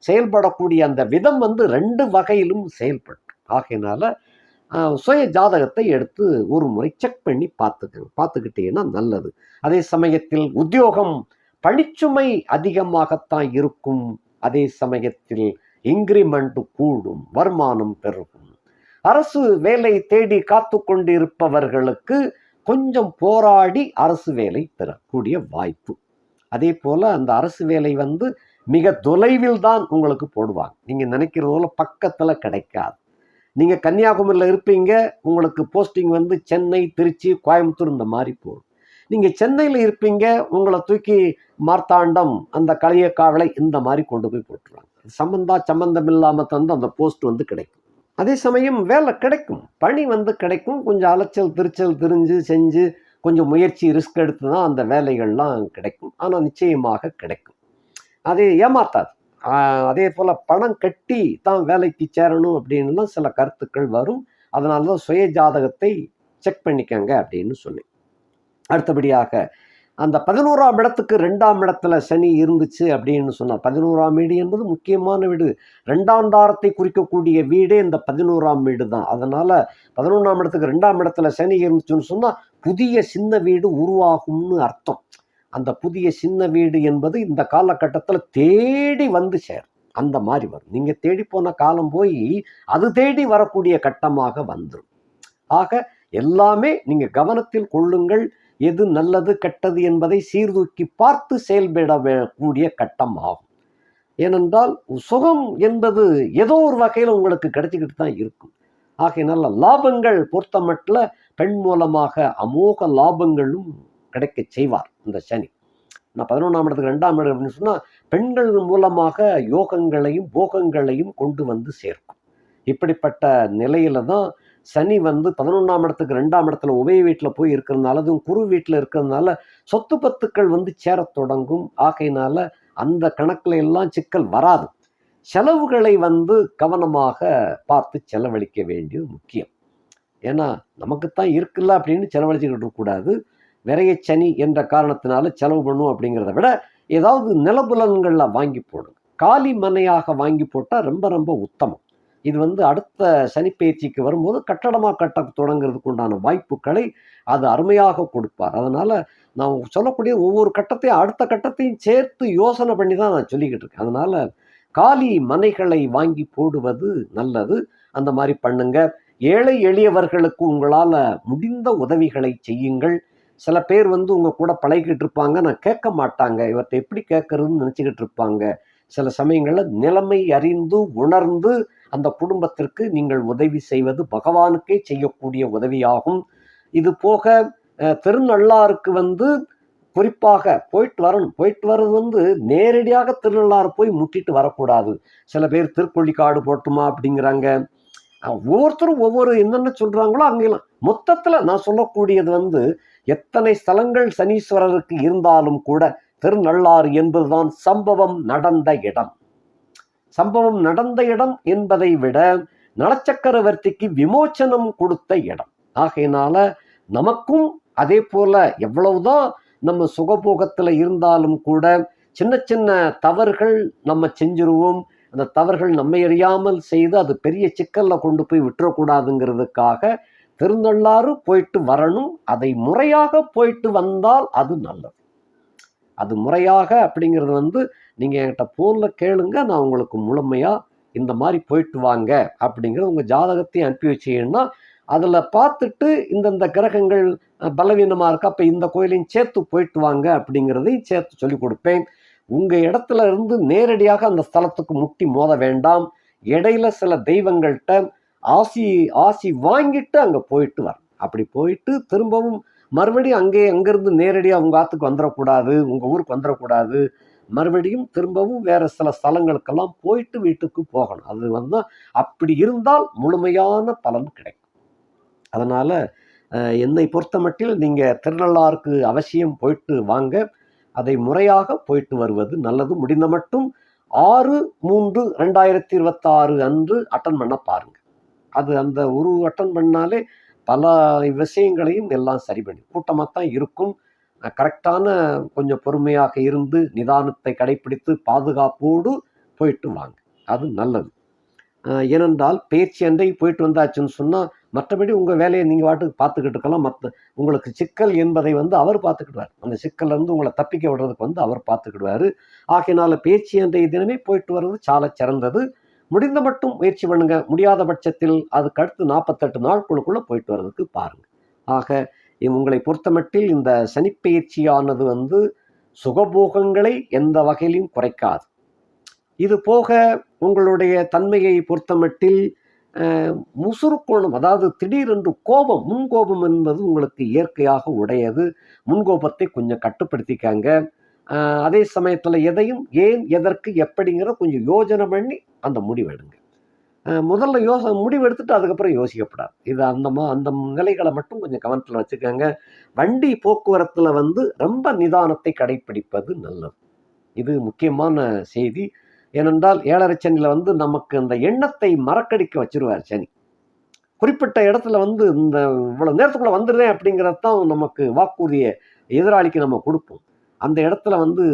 செயல்படக்கூடிய அந்த விதம் வந்து 2 வகையிலும் செயல்படும். ஆகையினால சுய ஜாதகத்தை எடுத்து ஒரு முறை செக் பண்ணி பார்த்துக்கிட்டீங்கன்னா நல்லது. அதே சமயத்தில் உத்தியோகம் பணிச்சுமை அதிகமாகத்தான் இருக்கும். அதே சமயத்தில் இன்கிரிமெண்ட் கூடும், வருமானம் பெருகும். அரசு வேலை தேடி காத்து கொண்டிருப்பவர்களுக்கு கொஞ்சம் போராடி அரசு வேலை பெறக்கூடிய வாய்ப்பு. அதே போல அந்த அரசு வேலை வந்து மிக தொலைவில் தான் உங்களுக்கு போடுவாங்க. நீங்க நினைக்கிறது போல பக்கத்துல கிடைக்காது. நீங்க கன்னியாகுமரியில் இருப்பீங்க, உங்களுக்கு போஸ்டிங் வந்து சென்னை, திருச்சி, கோயம்புத்தூர் இந்த மாதிரி போடும். நீங்க சென்னையில் இருப்பீங்க, உங்களை தூக்கி மார்த்தாண்டம், அந்த களியக்காவலை இந்த மாதிரி கொண்டு போய் போட்டுருவாங்க. சம்பந்தம் இல்லாம தந்து அந்த போஸ்ட் வந்து கிடைக்கும். அதே சமயம் வேலை கிடைக்கும், பணி வந்து கிடைக்கும். கொஞ்சம் அலைச்சல் திருச்சல் திரிஞ்சு செஞ்சு கொஞ்சம் முயற்சி ரிஸ்க் எடுத்து தான் அந்த வேலைகள்லாம் கிடைக்கும். ஆனால் நிச்சயமாக கிடைக்கும். அது ஏமாத்தாது. அதே போல் பணம் கட்டி தான் வேலைக்கு சேரணும் அப்படின்லாம் சில கருத்துக்கள் வரும். அதனால தான் சுய ஜாதகத்தை செக் பண்ணிக்கங்க அப்படின்னு சொன்னேன். அடுத்தபடியாக அந்த 11ஆம் இடத்துக்கு 2ஆம் இடத்துல சனி இருந்துச்சு அப்படின்னு சொன்னார். 11ஆம் வீடு என்பது முக்கியமான வீடு. 2ஆம் தாரத்தை குறிக்கக்கூடிய வீடே இந்த 11ஆம் வீடு தான். அதனால 11ஆம் இடத்துக்கு 2ஆம் இடத்துல சனி இருந்துச்சுன்னு சொன்னால் புதிய சின்ன வீடு உருவாகும்னு அர்த்தம். அந்த புதிய சின்ன வீடு என்பது இந்த காலகட்டத்தில் தேடி வந்து சேரும். அந்த மாதிரி வரும். நீங்கள் தேடி போன காலம் போய் அது தேடி வரக்கூடிய கட்டமாக வந்துடும். ஆக எல்லாமே நீங்கள் கவனத்தில் கொள்ளுங்கள். எது நல்லது கெட்டது என்பதை சீர்தூக்கி பார்த்து செயல்படக்கூடிய கட்டம் ஆகும். ஏனென்றால் சுகம் என்பது ஏதோ ஒரு வகையில் உங்களுக்கு கிடைச்சிக்கிட்டு தான் இருக்கும். ஆகையினால லாபங்கள் பொறுத்த மட்டும் பெண் மூலமாக அமோக லாபங்களும் கிடைக்க செய்வார் இந்த சனி. நான் 11ஆம் இடத்துக்கு 2ஆம் இடம் அப்படின்னு சொன்னால் பெண்கள் மூலமாக யோகங்களையும் போகங்களையும் கொண்டு வந்து சேர்க்கும். இப்படிப்பட்ட நிலையில தான் சனி வந்து 11ஆம் இடத்துக்கு 2ஆம் இடத்துல உபய வீட்டில் போய் இருக்கிறதுனால, அதுவும் குரு வீட்டில் இருக்கிறதுனால சொத்து பத்துக்கள் வந்து சேரத் தொடங்கும். ஆகையினால அந்த கணக்குல எல்லாம் சிக்கல் வராது. செலவுகளை வந்து கவனமாக பார்த்து செலவழிக்க வேண்டியது முக்கியம். ஏன்னா நமக்குத்தான் இருக்குல்ல அப்படின்னு செலவழிச்சுக்கிட்டு இருக்கக்கூடாது. விரைய சனி என்ற காரணத்தினால செலவு பண்ணும் அப்படிங்கிறத விட ஏதாவது நிலபுலன்களில் வாங்கி போடுங்க. காலி மனையாக வாங்கி போட்டால் ரொம்ப ரொம்ப உத்தமம். இது வந்து அடுத்த சனிப்பெயர்ச்சிக்கு வரும்போது கட்டடமாக கட்ட தொடங்குறதுக்கு உண்டான வாய்ப்புகளை அது அருமையாக கொடுப்பார். அதனால் நான் சொல்லக்கூடிய ஒவ்வொரு கட்டத்தையும் அடுத்த கட்டத்தையும் சேர்த்து யோசனை பண்ணி தான் நான் சொல்லிக்கிட்டு இருக்கேன். அதனால் காலி மனைகளை வாங்கி போடுவது நல்லது. அந்த மாதிரி பண்ணுங்க. ஏழை எளியவர்களுக்கு உங்களால் முடிந்த உதவிகளை செய்யுங்கள். சில பேர் வந்து உங்கள் கூட பழகிக்கிட்டு இருப்பாங்க, நான் கேட்க மாட்டாங்க, இவர்கிட்ட எப்படி கேட்கறதுன்னு நினச்சிக்கிட்டு இருப்பாங்க. சில சமயங்களில் நிலைமை அறிந்து உணர்ந்து அந்த குடும்பத்திற்கு நீங்கள் உதவி செய்வது பகவானுக்கே செய்யக்கூடிய உதவியாகும். இது போக திருநள்ளாருக்கு வந்து குறிப்பாக போயிட்டு வரணும். போயிட்டு வர்றது வந்து நேரடியாக திருநள்ளாறு போய் முட்டிட்டு வரக்கூடாது. சில பேர் திருக்கொள்ளிக்காடு போட்டுமா அப்படிங்கிறாங்க. ஒவ்வொருத்தரும் ஒவ்வொரு என்னென்ன சொல்கிறாங்களோ அங்கெல்லாம் மொத்தத்தில் நான் சொல்லக்கூடியது வந்து எத்தனை ஸ்தலங்கள் சனீஸ்வரருக்கு இருந்தாலும் கூட திருநள்ளாறு என்பதுதான் சம்பவம் நடந்த இடம். சம்பவம் நடந்த இடம் என்பதை விட நலச்சக்கரவர்த்திக்கு விமோச்சனம் கொடுத்த இடம். ஆகையினால நமக்கும் அதே போல எவ்வளவுதான் நம்ம சுகபோகத்தில் இருந்தாலும் கூட சின்ன சின்ன தவறுகள் நம்ம செஞ்சிருவோம். அந்த தவறுகள் நம்மை அறியாமல் செய்து அது பெரிய சிக்கல்ல கொண்டு போய் விட்டுறக்கூடாதுங்கிறதுக்காக திருநள்ளாறு போயிட்டு வரணும். அதை முறையாக போயிட்டு வந்தால் அது நல்லது. அது முறையாக அப்படிங்கிறது வந்து நீங்கள் என்கிட்ட ஃபோனில் கேளுங்க, நான் உங்களுக்கு முழுமையாக இந்த மாதிரி போயிட்டு வாங்க அப்படிங்கிற உங்கள் ஜாதகத்தையும் அனுப்பி வச்சீங்கன்னா அதில் பார்த்துட்டு இந்தந்த கிரகங்கள் பலவீனமாக இருக்கா, அப்போ இந்த கோயிலையும் சேர்த்து போயிட்டு வாங்க அப்படிங்கிறதையும் சேர்த்து சொல்லிக் கொடுப்பேன். உங்கள் இடத்துல இருந்து நேரடியாக அந்த ஸ்தலத்துக்கு முட்டி மோத வேண்டாம். இடையில சில தெய்வங்கள்கிட்ட ஆசி வாங்கிட்டு அங்கே போயிட்டு வர. அப்படி போயிட்டு திரும்பவும் மறுபடியும் அங்கேருந்து நேரடியாக உங்கள் ஆற்றுக்கு வந்துடக்கூடாது, உங்கள் ஊருக்கு வந்துடக்கூடாது. மறுபடியும் திரும்பவும் வேறு சில ஸ்தலங்களுக்கெல்லாம் போயிட்டு வீட்டுக்கு போகணும். அது வந்து அப்படி இருந்தால் முழுமையான பலன் கிடைக்கும். அதனால் என்னை பொறுத்த மட்டில் நீங்கள் திருநள்ளாருக்கு அவசியம் போயிட்டு வாங்க. அதை முறையாக போயிட்டு வருவது நல்லது. முடிந்த மட்டும் 6/3/2026 அன்று அட்டன் பண்ண பாருங்கள். அது அந்த ஒரு அட்டன் பண்ணாலே பல விஷயங்களையும் எல்லாம் சரி பண்ணி கூட்டமாக தான் இருக்கும். கரெக்டான கொஞ்சம் பொறுமையாக இருந்து நிதானத்தை கடைப்பிடித்து பாதுகாப்போடு போயிட்டு வாங்க. அது நல்லது. ஏனென்றால் பேச்சு அன்றை போயிட்டு வந்தாச்சுன்னு சொன்னால் மற்றபடி உங்கள் வேலையை நீங்கள் வாட்டுக்கு பார்த்துக்கிட்டு இருக்கலாம். உங்களுக்கு சிக்கல் என்பதை வந்து அவர் பார்த்துக்கிடுவார். அந்த சிக்கல்லேருந்து உங்களை தப்பிக்க விடுறதுக்கு வந்து அவர் பார்த்துக்கிடுவார். ஆகையினால பேச்சு அன்றைய தினமே போயிட்டு வர்றது சால சிறந்தது. முடிந்த மட்டும் முயற்சி பண்ணுங்க. முடியாத பட்சத்தில் அதுக்கு அடுத்து 48 நாட்களுக்குள்ள போயிட்டு வர்றதுக்கு பாருங்க. ஆக உங்களை பொறுத்தமட்டில் இந்த சனிப்பெயர்ச்சியானது வந்து சுகபோகங்களை எந்த வகையிலும் குறைக்காது. இது போக உங்களுடைய தன்மையை பொறுத்தமட்டில் முசுறுக்கோணம், அதாவது திடீரென்று கோபம், முன்கோபம் என்பது உங்களுக்கு இயற்கையாக உடையது. முன்கோபத்தை கொஞ்சம் கட்டுப்படுத்திக்காங்க. அதே சமயத்தில் எதையும் ஏன், எதற்கு, எப்படிங்கிற கொஞ்சம் யோஜனை பண்ணி அந்த முடிவெடுங்க. முதல்ல முடிவு எடுத்துட்டு அதுக்கப்புறம் யோசிக்கப்படாது. இது அந்த நிலைகளை மட்டும் கொஞ்சம் கவனத்தில் வச்சுக்கோங்க. வண்டி போக்குவரத்தில் வந்து ரொம்ப நிதானத்தை கடைப்பிடிப்பது நல்லது. இது முக்கியமான செய்தி. ஏனென்றால் 7.5 சனியில் வந்து நமக்கு அந்த எண்ணத்தை மறக்கடிக்க வச்சிருவார் சனி. குறிப்பிட்ட இடத்துல வந்து இந்த இவ்வளோ நேரத்துக்குள்ளே வந்துடுறேன் அப்படிங்கிறதான் நமக்கு வாக்குறுதியை எதிராளிக்கு நம்ம கொடுப்போம். அந்த இடத்துல வந்து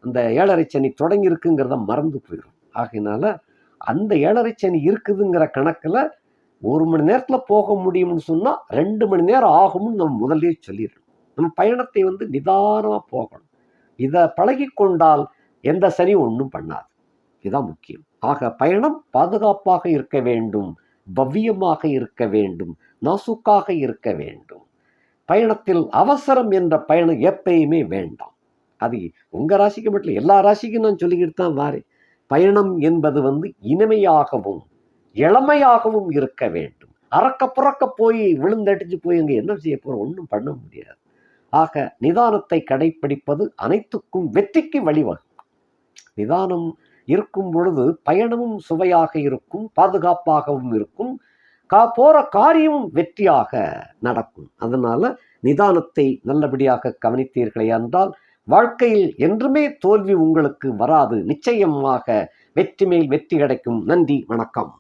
அந்த 7.5 சனி தொடங்கி இருக்குங்கிறத மறந்து போயிடும். ஆகையினால அந்த 7.5 சனி இருக்குதுங்கிற கணக்கில் 1 மணி நேரத்தில் போக முடியும்னு சொன்னால் 2 மணி நேரம் ஆகும்னு நம்ம முதல்ல சொல்லிடணும். நம்ம பயணத்தை வந்து நிதானமாக போகணும். இதை பழகி கொண்டால் எந்த சனி ஒன்றும் பண்ணாது. இதுதான் முக்கியம். ஆக பயணம் பாதுகாப்பாக இருக்க வேண்டும், பவ்யமாக இருக்க வேண்டும், நாசுக்காக இருக்க வேண்டும். பயணத்தில் அவசரம் என்ற பயணம் எப்பயுமே வேண்டாம். அது உங்கள் ராசிக்கு மட்டும் எல்லா ராசிக்கும் நான் சொல்லிக்கிட்டு தான் வாரேன். பயணம் என்பது வந்து இனிமையாகவும் இளமையாகவும் இருக்க வேண்டும். அறக்க புறக்க போய் விழுந்தடிச்சு போய் அங்கே என்ன செய்ய போகிறோம்? ஒன்றும் பண்ண முடியாது. ஆக நிதானத்தை கடைப்பிடிப்பது அனைத்துக்கும் வெற்றிக்கு வழிவகுக்கும். நிதானம் இருக்கும் பொழுது பயணமும் சுவையாக இருக்கும், பாதுகாப்பாகவும் இருக்கும், போற காரியமும் வெற்றியாக நடக்கும். அதனால நிதானத்தை நல்லபடியாக கவனித்தீர்களே என்றால் வாழ்க்கையில் என்றுமே தோல்வி உங்களுக்கு வராது. நிச்சயமாக வெற்றி மேல் வெற்றி கிடைக்கும். நன்றி, வணக்கம்.